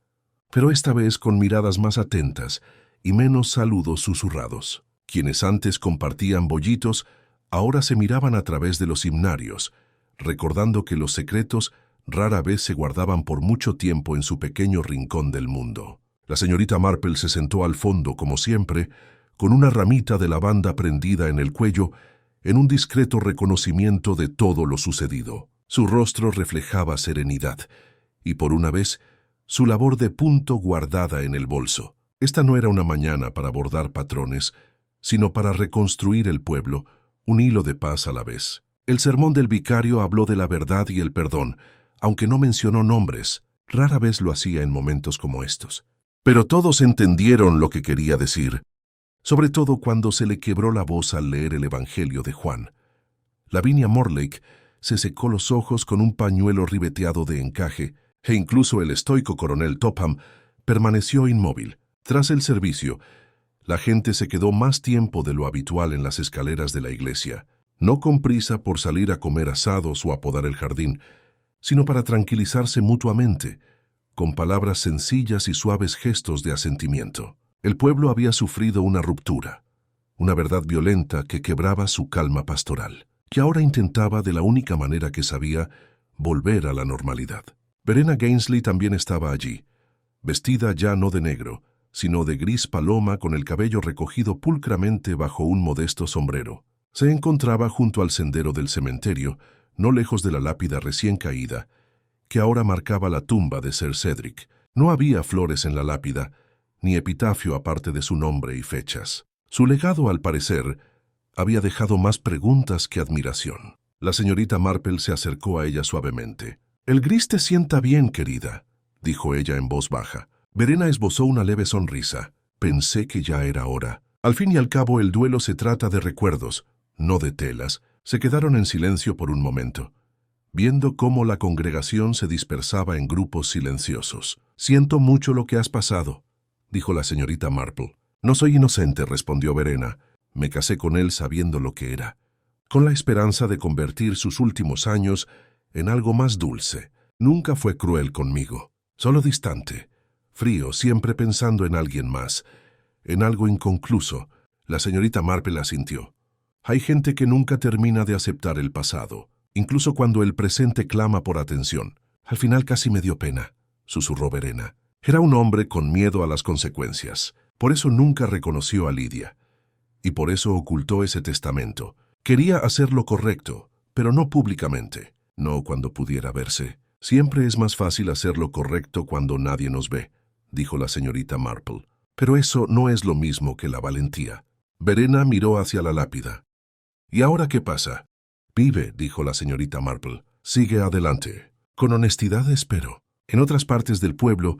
pero esta vez con miradas más atentas y menos saludos susurrados. Quienes antes compartían bollitos, ahora se miraban a través de los himnarios, recordando que los secretos rara vez se guardaban por mucho tiempo en su pequeño rincón del mundo. La señorita Marple se sentó al fondo, como siempre, con una ramita de lavanda prendida en el cuello, en un discreto reconocimiento de todo lo sucedido. Su rostro reflejaba serenidad, y por una vez, su labor de punto guardada en el bolso. Esta no era una mañana para bordar patrones, sino para reconstruir el pueblo, un hilo de paz a la vez. El sermón del vicario habló de la verdad y el perdón, aunque no mencionó nombres. Rara vez lo hacía en momentos como estos. Pero todos entendieron lo que quería decir, sobre todo cuando se le quebró la voz al leer el Evangelio de Juan. Lavinia Morlake se secó los ojos con un pañuelo ribeteado de encaje, e incluso el estoico coronel Topham permaneció inmóvil. Tras el servicio, la gente se quedó más tiempo de lo habitual en las escaleras de la iglesia, no con prisa por salir a comer asados o a podar el jardín, sino para tranquilizarse mutuamente, con palabras sencillas y suaves gestos de asentimiento. El pueblo había sufrido una ruptura, una verdad violenta que quebraba su calma pastoral, que ahora intentaba, de la única manera que sabía, volver a la normalidad. Verena Gainsley también estaba allí, vestida ya no de negro, sino de gris paloma, con el cabello recogido pulcramente bajo un modesto sombrero. Se encontraba junto al sendero del cementerio, no lejos de la lápida recién caída, que ahora marcaba la tumba de Sir Cedric. No había flores en la lápida, ni epitafio aparte de su nombre y fechas. Su legado, al parecer, había dejado más preguntas que admiración. La señorita Marple se acercó a ella suavemente. «El gris te sienta bien, querida», dijo ella en voz baja. Verena esbozó una leve sonrisa. Pensé que ya era hora. Al fin y al cabo, el duelo se trata de recuerdos, no de telas. Se quedaron en silencio por un momento, viendo cómo la congregación se dispersaba en grupos silenciosos. «Siento mucho lo que has pasado», dijo la señorita Marple. «No soy inocente», respondió Verena. «Me casé con él sabiendo lo que era, con la esperanza de convertir sus últimos años en algo más dulce. Nunca fue cruel conmigo, solo distante, frío, siempre pensando en alguien más, en algo inconcluso. La señorita Marple asintió. Hay gente que nunca termina de aceptar el pasado, incluso cuando el presente clama por atención. Al final casi me dio pena, susurró Verena. Era un hombre con miedo a las consecuencias. Por eso nunca reconoció a Lidia. Y por eso ocultó ese testamento. Quería hacer lo correcto, pero no públicamente, no cuando pudiera verse. Siempre es más fácil hacer lo correcto cuando nadie nos ve, dijo la señorita Marple. Pero eso no es lo mismo que la valentía. Verena miró hacia la lápida. ¿Y ahora qué pasa? Vive, dijo la señorita Marple. Sigue adelante. Con honestidad espero. En otras partes del pueblo,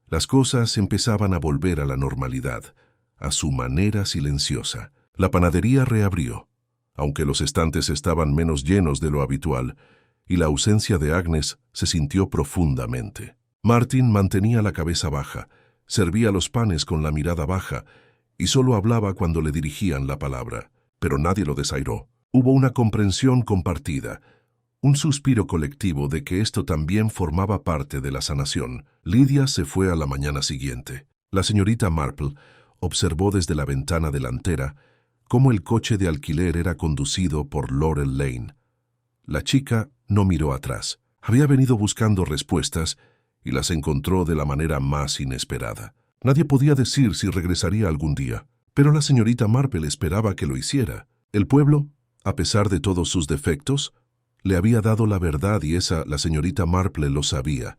las cosas empezaban a volver a la normalidad, a su manera silenciosa. La panadería reabrió, aunque los estantes estaban menos llenos de lo habitual, y la ausencia de Agnes se sintió profundamente. Martin mantenía la cabeza baja, servía los panes con la mirada baja, y solo hablaba cuando le dirigían la palabra. Pero nadie lo desairó. Hubo una comprensión compartida, un suspiro colectivo de que esto también formaba parte de la sanación. Lidia se fue a la mañana siguiente. La señorita Marple observó desde la ventana delantera cómo el coche de alquiler era conducido por Laurel Lane. La chica no miró atrás. Había venido buscando respuestas y las encontró de la manera más inesperada. Nadie podía decir si regresaría algún día, pero la señorita Marple esperaba que lo hiciera. El pueblo, a pesar de todos sus defectos, le había dado la verdad y esa, la señorita Marple lo sabía,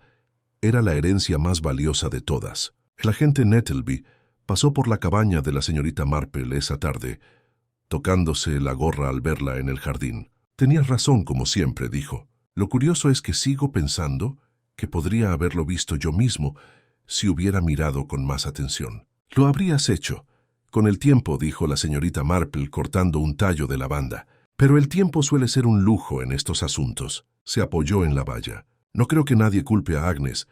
era la herencia más valiosa de todas. El agente Nettleby pasó por la cabaña de la señorita Marple esa tarde, tocándose la gorra al verla en el jardín. Tenías razón, como siempre, dijo. Lo curioso es que sigo pensando que podría haberlo visto yo mismo si hubiera mirado con más atención. Lo habrías hecho. Con el tiempo, dijo la señorita Marple cortando un tallo de lavanda. Pero el tiempo suele ser un lujo en estos asuntos. Se apoyó en la valla. No creo que nadie culpe a Agnes.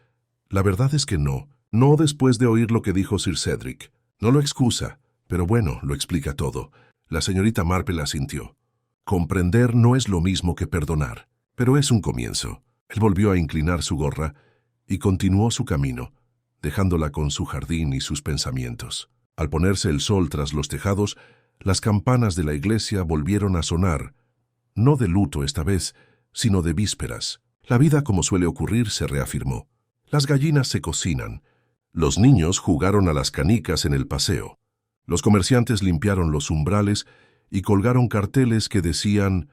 La verdad es que no. No después de oír lo que dijo Sir Cedric. No lo excusa, pero bueno, lo explica todo. La señorita Marple asintió. Comprender no es lo mismo que perdonar, pero es un comienzo. Él volvió a inclinar su gorra y continuó su camino, dejándola con su jardín y sus pensamientos. Al ponerse el sol tras los tejados, las campanas de la iglesia volvieron a sonar, no de luto esta vez, sino de vísperas. La vida, como suele ocurrir, se reafirmó. Las gallinas se cocinan. Los niños jugaron a las canicas en el paseo. Los comerciantes limpiaron los umbrales y colgaron carteles que decían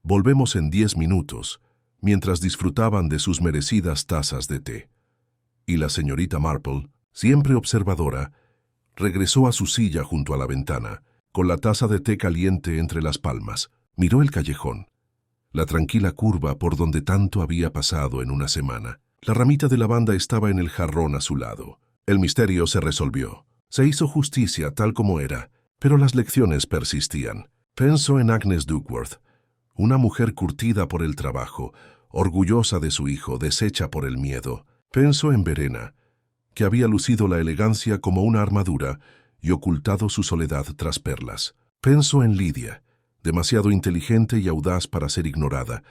«Volvemos en 10 minutos», mientras disfrutaban de sus merecidas tazas de té. Y la señorita Marple, siempre observadora, regresó a su silla junto a la ventana, con la taza de té caliente entre las palmas. Miró el callejón, la tranquila curva por donde tanto había pasado en una semana. La ramita de lavanda estaba en el jarrón a su lado. El misterio se resolvió. Se hizo justicia tal como era, pero las lecciones persistían. Pensó en Agnes Duckworth, una mujer curtida por el trabajo, orgullosa de su hijo, deshecha por el miedo. Pensó en Verena, que había lucido la elegancia como una armadura y ocultado su soledad tras perlas. Pensó en Lidia, demasiado inteligente y audaz para ser ignorada,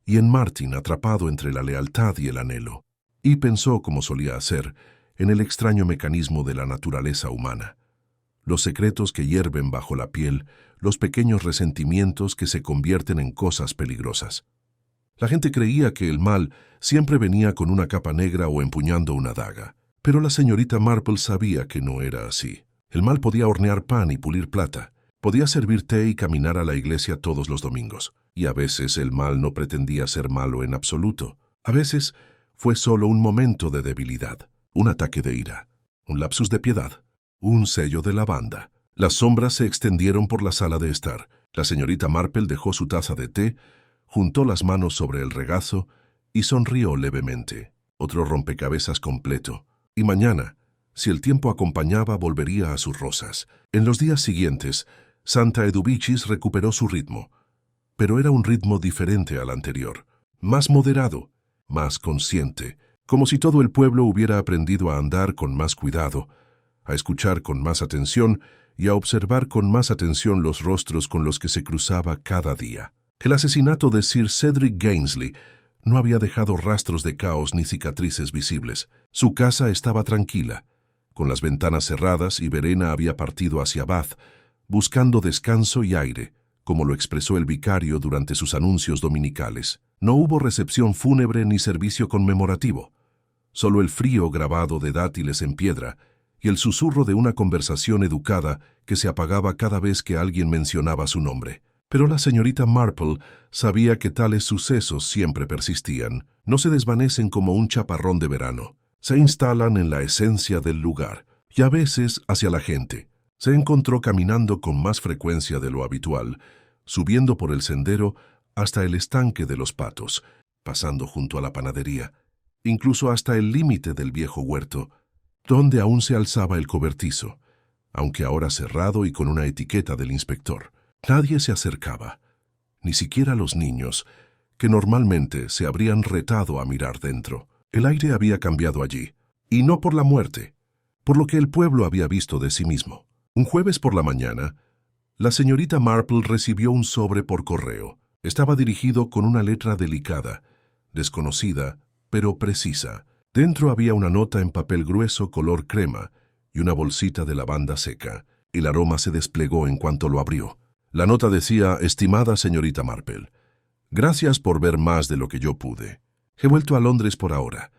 y en Martin, atrapado entre la lealtad y el anhelo. Y pensó, como solía hacer, en el extraño mecanismo de la naturaleza humana. Los secretos que hierven bajo la piel, los pequeños resentimientos que se convierten en cosas peligrosas. La gente creía que el mal siempre venía con una capa negra o empuñando una daga, pero la señorita Marple sabía que no era así. El mal podía hornear pan y pulir plata, podía servir té y caminar a la iglesia todos los domingos, y a veces el mal no pretendía ser malo en absoluto. A veces fue solo un momento de debilidad, un ataque de ira, un lapsus de piedad, un sello de lavanda. Las sombras se extendieron por la sala de estar. La señorita Marple dejó su taza de té, juntó las manos sobre el regazo y sonrió levemente. Otro rompecabezas completo. Y mañana, si el tiempo acompañaba, volvería a sus rosas. En los días siguientes, Santa Eduviges recuperó su ritmo, pero era un ritmo diferente al anterior, más moderado, más consciente, como si todo el pueblo hubiera aprendido a andar con más cuidado, a escuchar con más atención y a observar con más atención los rostros con los que se cruzaba cada día. El asesinato de Sir Cedric Gainsley no había dejado rastros de caos ni cicatrices visibles. Su casa estaba tranquila, con las ventanas cerradas, y Verena había partido hacia Bath, buscando descanso y aire, como lo expresó el vicario durante sus anuncios dominicales. No hubo recepción fúnebre ni servicio conmemorativo, solo el frío grabado de dátiles en piedra y el susurro de una conversación educada que se apagaba cada vez que alguien mencionaba su nombre. Pero la señorita Marple sabía que tales sucesos siempre persistían, no se desvanecen como un chaparrón de verano, se instalan en la esencia del lugar y a veces hacia la gente. Se encontró caminando con más frecuencia de lo habitual, subiendo por el sendero hasta el estanque de los patos, pasando junto a la panadería, incluso hasta el límite del viejo huerto, donde aún se alzaba el cobertizo, aunque ahora cerrado y con una etiqueta del inspector. Nadie se acercaba, ni siquiera los niños, que normalmente se habrían retado a mirar dentro. El aire había cambiado allí, y no por la muerte, por lo que el pueblo había visto de sí mismo. Un jueves por la mañana, la señorita Marple recibió un sobre por correo. Estaba dirigido con una letra delicada, desconocida, pero precisa. Dentro había una nota en papel grueso color crema y una bolsita de lavanda seca. El aroma se desplegó en cuanto lo abrió. La nota decía: «Estimada señorita Marple, gracias por ver más de lo que yo pude. He vuelto a Londres por ahora,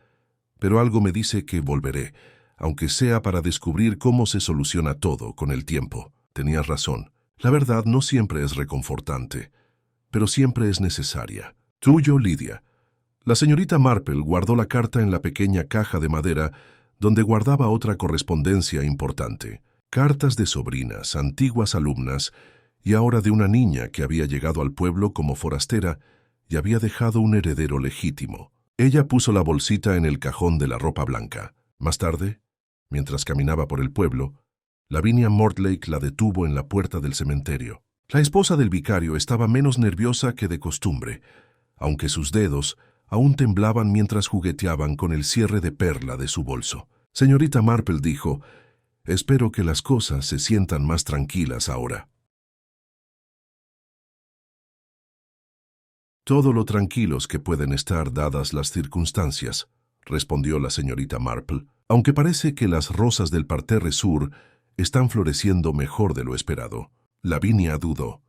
pero algo me dice que volveré, aunque sea para descubrir cómo se soluciona todo con el tiempo. Tenías razón. La verdad no siempre es reconfortante, pero siempre es necesaria. Tuyo, Lydia». La señorita Marple guardó la carta en la pequeña caja de madera donde guardaba otra correspondencia importante. Cartas de sobrinas, antiguas alumnas, y ahora de una niña que había llegado al pueblo como forastera y había dejado un heredero legítimo. Ella puso la bolsita en el cajón de la ropa blanca. Más tarde, mientras caminaba por el pueblo, Lavinia Mortlake la detuvo en la puerta del cementerio. La esposa del vicario estaba menos nerviosa que de costumbre, aunque sus dedos aún temblaban mientras jugueteaban con el cierre de perla de su bolso. «Señorita Marple», dijo, «espero que las cosas se sientan más tranquilas ahora». «Todo lo tranquilos que pueden estar dadas las circunstancias», respondió la señorita Marple, «aunque parece que las rosas del parterre sur están floreciendo mejor de lo esperado». Lavinia dudó.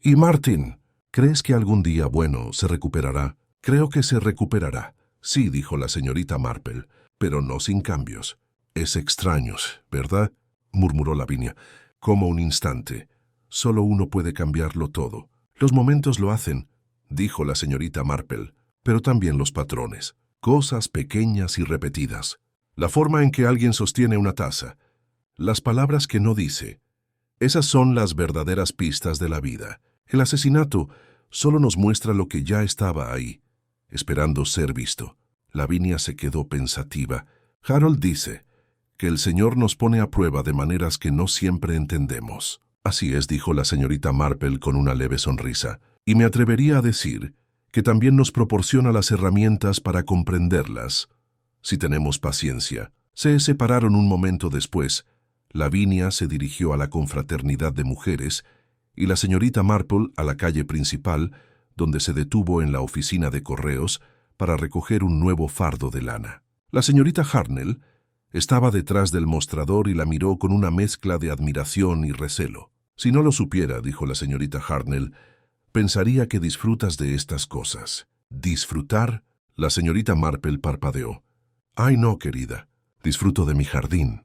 «¿Y Martin? ¿Crees que algún día bueno se recuperará?» «Creo que se recuperará», sí, dijo la señorita Marple, «pero no sin cambios». «Es extraño, ¿verdad?», murmuró Lavinia. «Como un instante. Solo uno puede cambiarlo todo. Los momentos lo hacen», dijo la señorita Marple, «pero también los patrones. Cosas pequeñas y repetidas. La forma en que alguien sostiene una taza. Las palabras que no dice. Esas son las verdaderas pistas de la vida. El asesinato solo nos muestra lo que ya estaba ahí, esperando ser visto». Lavinia se quedó pensativa. «Harold dice que el Señor nos pone a prueba de maneras que no siempre entendemos». «Así es», dijo la señorita Marple con una leve sonrisa, «y me atrevería a decir que también nos proporciona las herramientas para comprenderlas, si tenemos paciencia». Se separaron un momento después. Lavinia se dirigió a la confraternidad de mujeres y la señorita Marple a la calle principal, donde se detuvo en la oficina de correos para recoger un nuevo fardo de lana. La señorita Harnell estaba detrás del mostrador y la miró con una mezcla de admiración y recelo. «Si no lo supiera», dijo la señorita Harnell, «pensaría que disfrutas de estas cosas». «¿Disfrutar?», la señorita Marple parpadeó. «Ay, no, querida. Disfruto de mi jardín,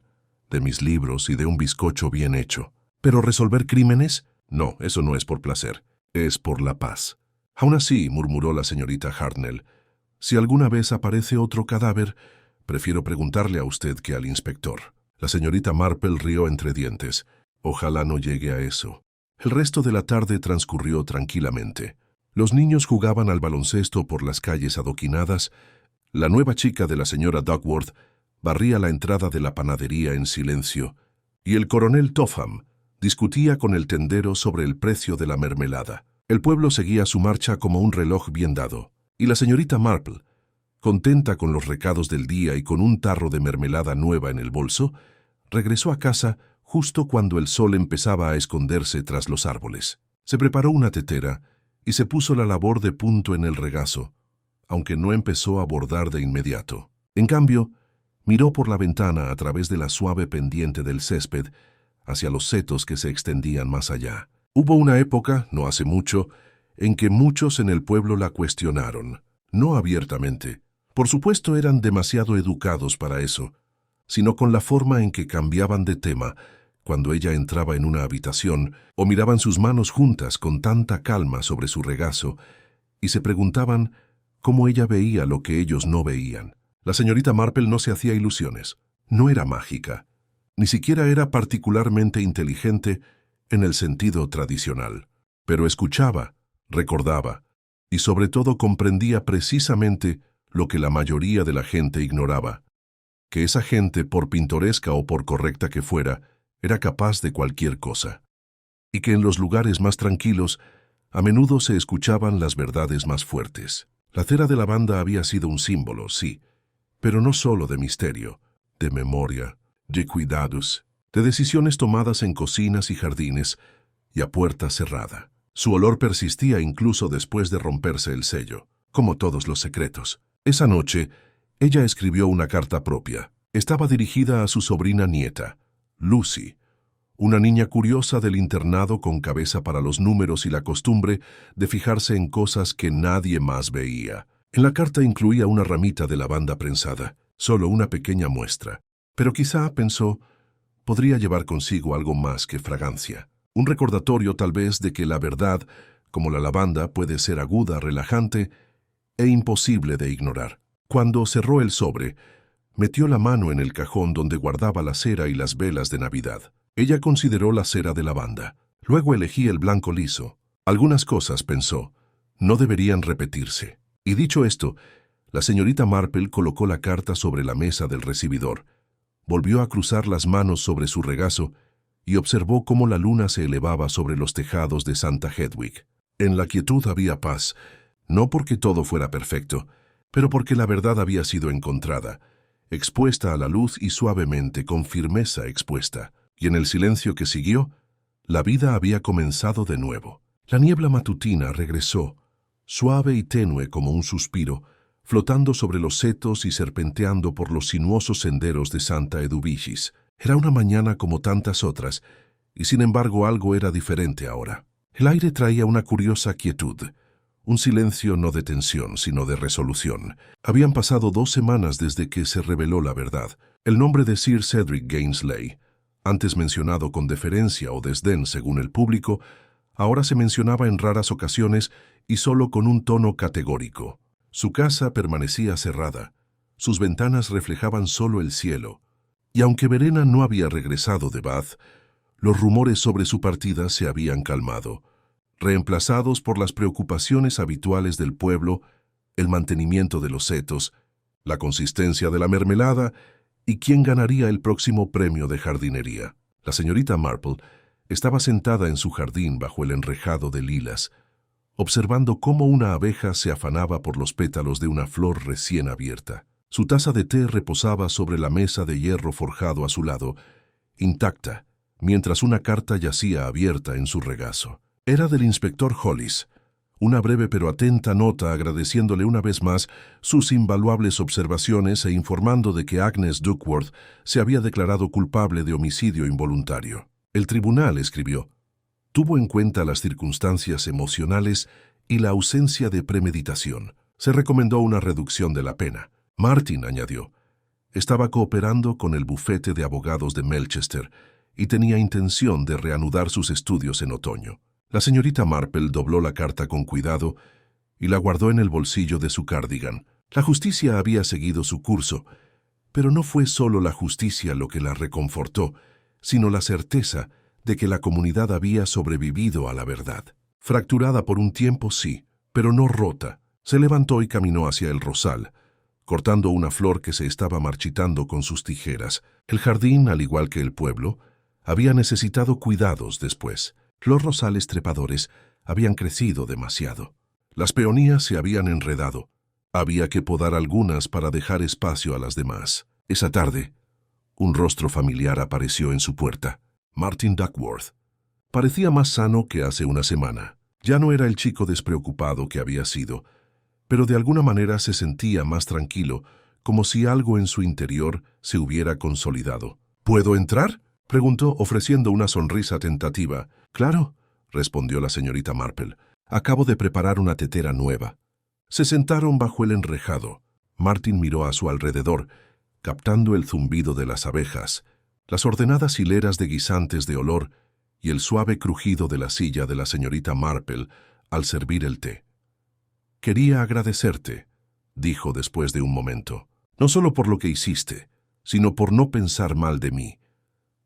de mis libros y de un bizcocho bien hecho. ¿Pero resolver crímenes? No, eso no es por placer. Es por la paz». «Aún así», murmuró la señorita Harnell, «si alguna vez aparece otro cadáver, prefiero preguntarle a usted que al inspector». La señorita Marple rió entre dientes. «Ojalá no llegue a eso». El resto de la tarde transcurrió tranquilamente. Los niños jugaban al baloncesto por las calles adoquinadas. La nueva chica de la señora Duckworth barría la entrada de la panadería en silencio, y el coronel Topham discutía con el tendero sobre el precio de la mermelada. El pueblo seguía su marcha como un reloj bien dado, y la señorita Marple, contenta con los recados del día y con un tarro de mermelada nueva en el bolso, regresó a casa justo cuando el sol empezaba a esconderse tras los árboles. Se preparó una tetera y se puso la labor de punto en el regazo, aunque no empezó a bordar de inmediato. En cambio, miró por la ventana a través de la suave pendiente del césped hacia los setos que se extendían más allá. Hubo una época, no hace mucho, en que muchos en el pueblo la cuestionaron, no abiertamente. Por supuesto eran demasiado educados para eso, sino con la forma en que cambiaban de tema cuando ella entraba en una habitación o miraban sus manos juntas con tanta calma sobre su regazo y se preguntaban cómo ella veía lo que ellos no veían. La señorita Marple no se hacía ilusiones. No era mágica. Ni siquiera era particularmente inteligente en el sentido tradicional. Pero escuchaba, recordaba y sobre todo comprendía precisamente lo que la mayoría de la gente ignoraba, que esa gente, por pintoresca o por correcta que fuera, era capaz de cualquier cosa, y que en los lugares más tranquilos a menudo se escuchaban las verdades más fuertes. La cera de lavanda había sido un símbolo, sí, pero no solo de misterio, de memoria, de cuidados, de decisiones tomadas en cocinas y jardines y a puerta cerrada. Su olor persistía incluso después de romperse el sello, como todos los secretos. Esa noche, ella escribió una carta propia. Estaba dirigida a su sobrina nieta, Lucy, una niña curiosa del internado con cabeza para los números y la costumbre de fijarse en cosas que nadie más veía. En la carta incluía una ramita de lavanda prensada, solo una pequeña muestra. Pero quizá, pensó, podría llevar consigo algo más que fragancia. Un recordatorio tal vez de que la verdad, como la lavanda, puede ser aguda, relajante e imposible de ignorar. Cuando cerró el sobre, metió la mano en el cajón donde guardaba la cera y las velas de Navidad. Ella consideró la cera de lavanda. Luego elegí el blanco liso. Algunas cosas, pensó, no deberían repetirse. Y dicho esto, la señorita Marple colocó la carta sobre la mesa del recibidor, volvió a cruzar las manos sobre su regazo y observó cómo la luna se elevaba sobre los tejados de Santa Hedwig. En la quietud había paz, no porque todo fuera perfecto, pero porque la verdad había sido encontrada, expuesta a la luz y suavemente, con firmeza expuesta. Y en el silencio que siguió, la vida había comenzado de nuevo. La niebla matutina regresó, suave y tenue como un suspiro, flotando sobre los setos y serpenteando por los sinuosos senderos de Santa Eduviges. Era una mañana como tantas otras, y sin embargo algo era diferente ahora. El aire traía una curiosa quietud, un silencio no de tensión, sino de resolución. Habían pasado 2 semanas desde que se reveló la verdad. El nombre de Sir Cedric Gainsley, antes mencionado con deferencia o desdén según el público, ahora se mencionaba en raras ocasiones y solo con un tono categórico. Su casa permanecía cerrada, sus ventanas reflejaban solo el cielo, y aunque Verena no había regresado de Bath, los rumores sobre su partida se habían calmado, reemplazados por las preocupaciones habituales del pueblo, el mantenimiento de los setos, la consistencia de la mermelada y quién ganaría el próximo premio de jardinería. La señorita Marple estaba sentada en su jardín bajo el enrejado de lilas, observando cómo una abeja se afanaba por los pétalos de una flor recién abierta. Su taza de té reposaba sobre la mesa de hierro forjado a su lado, intacta, mientras una carta yacía abierta en su regazo. Era del inspector Hollis, una breve pero atenta nota agradeciéndole una vez más sus invaluables observaciones e informando de que Agnes Duckworth se había declarado culpable de homicidio involuntario. El tribunal, escribió, tuvo en cuenta las circunstancias emocionales y la ausencia de premeditación. Se recomendó una reducción de la pena. Martin, añadió, estaba cooperando con el bufete de abogados de Melchester y tenía intención de reanudar sus estudios en otoño. La señorita Marple dobló la carta con cuidado y la guardó en el bolsillo de su cardigan. La justicia había seguido su curso, pero no fue solo la justicia lo que la reconfortó, sino la certeza de que la comunidad había sobrevivido a la verdad. Fracturada por un tiempo, sí, pero no rota. Se levantó y caminó hacia el rosal, cortando una flor que se estaba marchitando con sus tijeras. El jardín, al igual que el pueblo, había necesitado cuidados después. Los rosales trepadores habían crecido demasiado. Las peonías se habían enredado. Había que podar algunas para dejar espacio a las demás. Esa tarde, un rostro familiar apareció en su puerta. Martin Duckworth. Parecía más sano que hace una semana. Ya no era el chico despreocupado que había sido, pero de alguna manera se sentía más tranquilo, como si algo en su interior se hubiera consolidado. ¿Puedo entrar?, preguntó, ofreciendo una sonrisa tentativa. «Claro», respondió la señorita Marple. «Acabo de preparar una tetera nueva». Se sentaron bajo el enrejado. Martin miró a su alrededor, captando el zumbido de las abejas, las ordenadas hileras de guisantes de olor y el suave crujido de la silla de la señorita Marple al servir el té. «Quería agradecerte», dijo después de un momento, «no solo por lo que hiciste, sino por no pensar mal de mí».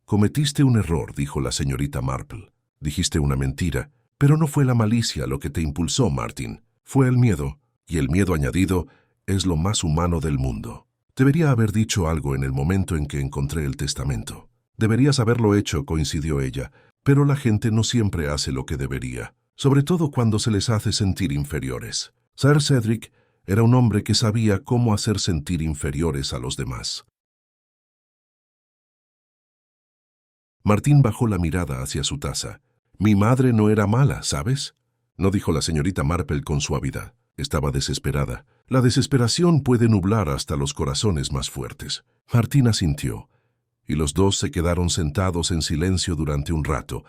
«Cometiste un error», dijo la señorita Marple. «Dijiste una mentira, pero no fue la malicia lo que te impulsó, Martin. Fue el miedo, y el miedo añadido es lo más humano del mundo. Debería haber dicho algo en el momento en que encontré el testamento». «Deberías haberlo hecho», coincidió ella, «pero la gente no siempre hace lo que debería, sobre todo cuando se les hace sentir inferiores». Sir Cedric era un hombre que sabía cómo hacer sentir inferiores a los demás. Martín bajó la mirada hacia su taza. «Mi madre no era mala, ¿sabes?», no dijo la señorita Marple con suavidad. Estaba desesperada. La desesperación puede nublar hasta los corazones más fuertes. Martín asintió, y los dos se quedaron sentados en silencio durante un rato,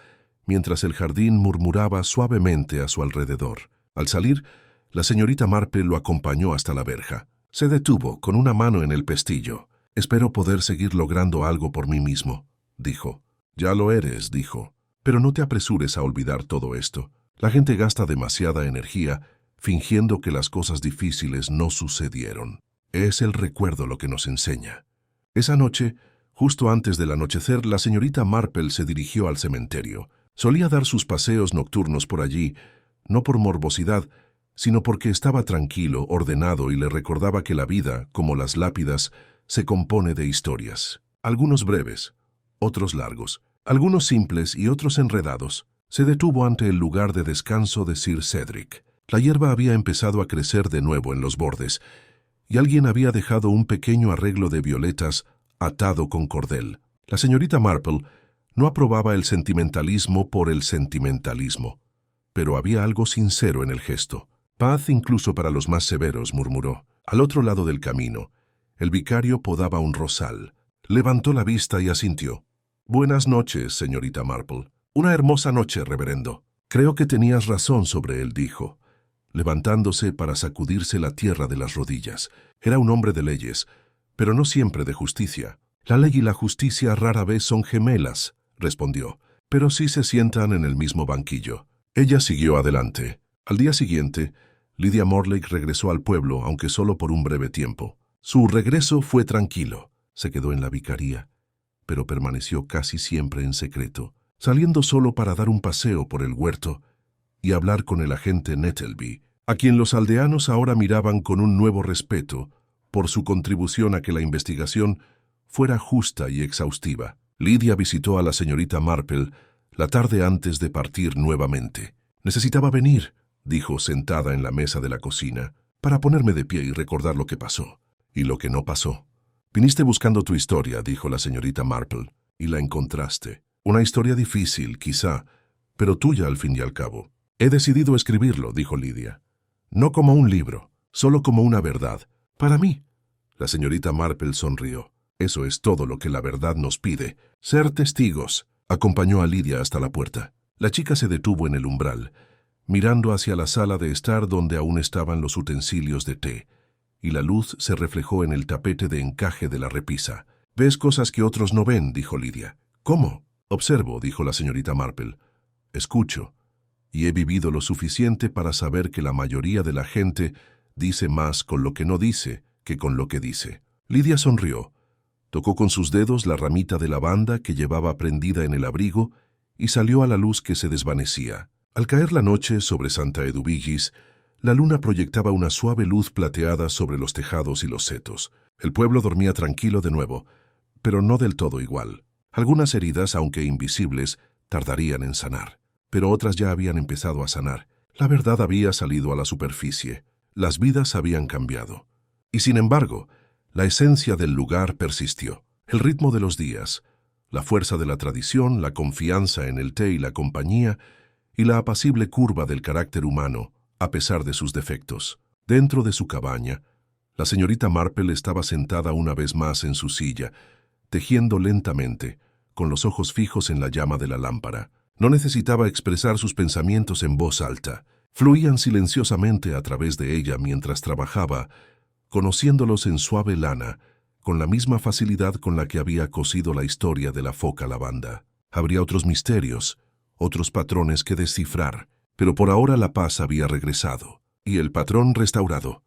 mientras el jardín murmuraba suavemente a su alrededor. Al salir, la señorita Marple lo acompañó hasta la verja. Se detuvo, con una mano en el pestillo. «Espero poder seguir logrando algo por mí mismo», dijo. «Ya lo eres», dijo. «Pero no te apresures a olvidar todo esto. La gente gasta demasiada energía fingiendo que las cosas difíciles no sucedieron. Es el recuerdo lo que nos enseña». Esa noche, justo antes del anochecer, la señorita Marple se dirigió al cementerio. Solía dar sus paseos nocturnos por allí, no por morbosidad, sino porque estaba tranquilo, ordenado y le recordaba que la vida, como las lápidas, se compone de historias. Algunos breves, otros largos, algunos simples y otros enredados. Se detuvo ante el lugar de descanso de Sir Cedric. La hierba había empezado a crecer de nuevo en los bordes, y alguien había dejado un pequeño arreglo de violetas atado con cordel. La señorita Marple no aprobaba el sentimentalismo por el sentimentalismo, pero había algo sincero en el gesto. «Paz incluso para los más severos», murmuró. Al otro lado del camino, el vicario podaba un rosal. Levantó la vista y asintió. «Buenas noches, señorita Marple». «Una hermosa noche, reverendo». «Creo que tenías razón sobre él», dijo, levantándose para sacudirse la tierra de las rodillas. Era un hombre de leyes, pero no siempre de justicia. «La ley y la justicia rara vez son gemelas», respondió, «pero sí se sientan en el mismo banquillo». Ella siguió adelante. Al día siguiente, Lydia Morlake regresó al pueblo, aunque solo por un breve tiempo. Su regreso fue tranquilo. Se quedó en la vicaría, pero permaneció casi siempre en secreto, saliendo solo para dar un paseo por el huerto y hablar con el agente Nettleby, a quien los aldeanos ahora miraban con un nuevo respeto por su contribución a que la investigación fuera justa y exhaustiva. Lydia visitó a la señorita Marple la tarde antes de partir nuevamente. «Necesitaba venir», dijo sentada en la mesa de la cocina, «para ponerme de pie y recordar lo que pasó y lo que no pasó». «Viniste buscando tu historia», dijo la señorita Marple, «y la encontraste. Una historia difícil, quizá, pero tuya al fin y al cabo». «He decidido escribirlo», dijo Lydia. «No como un libro, solo como una verdad. Para mí». La señorita Marple sonrió. «Eso es todo lo que la verdad nos pide. Ser testigos». Acompañó a Lydia hasta la puerta. La chica se detuvo en el umbral, mirando hacia la sala de estar donde aún estaban los utensilios de té, y la luz se reflejó en el tapete de encaje de la repisa. «Ves cosas que otros no ven», dijo Lydia. «¿Cómo?» «Observo», dijo la señorita Marple. «Escucho, y he vivido lo suficiente para saber que la mayoría de la gente dice más con lo que no dice que con lo que dice». Lydia sonrió. Tocó con sus dedos la ramita de lavanda que llevaba prendida en el abrigo y salió a la luz que se desvanecía. Al caer la noche sobre Santa Eduvigis, la luna proyectaba una suave luz plateada sobre los tejados y los setos. El pueblo dormía tranquilo de nuevo, pero no del todo igual. Algunas heridas, aunque invisibles, tardarían en sanar, pero otras ya habían empezado a sanar. La verdad había salido a la superficie. Las vidas habían cambiado. Y sin embargo, la esencia del lugar persistió. El ritmo de los días, la fuerza de la tradición, la confianza en el té y la compañía, y la apacible curva del carácter humano, a pesar de sus defectos. Dentro de su cabaña, la señorita Marple estaba sentada una vez más en su silla, tejiendo lentamente, con los ojos fijos en la llama de la lámpara. No necesitaba expresar sus pensamientos en voz alta. Fluían silenciosamente a través de ella mientras trabajaba, conociéndolos en suave lana, con la misma facilidad con la que había cosido la historia de la foca lavanda. Habría otros misterios, otros patrones que descifrar, pero por ahora la paz había regresado, y el patrón restaurado.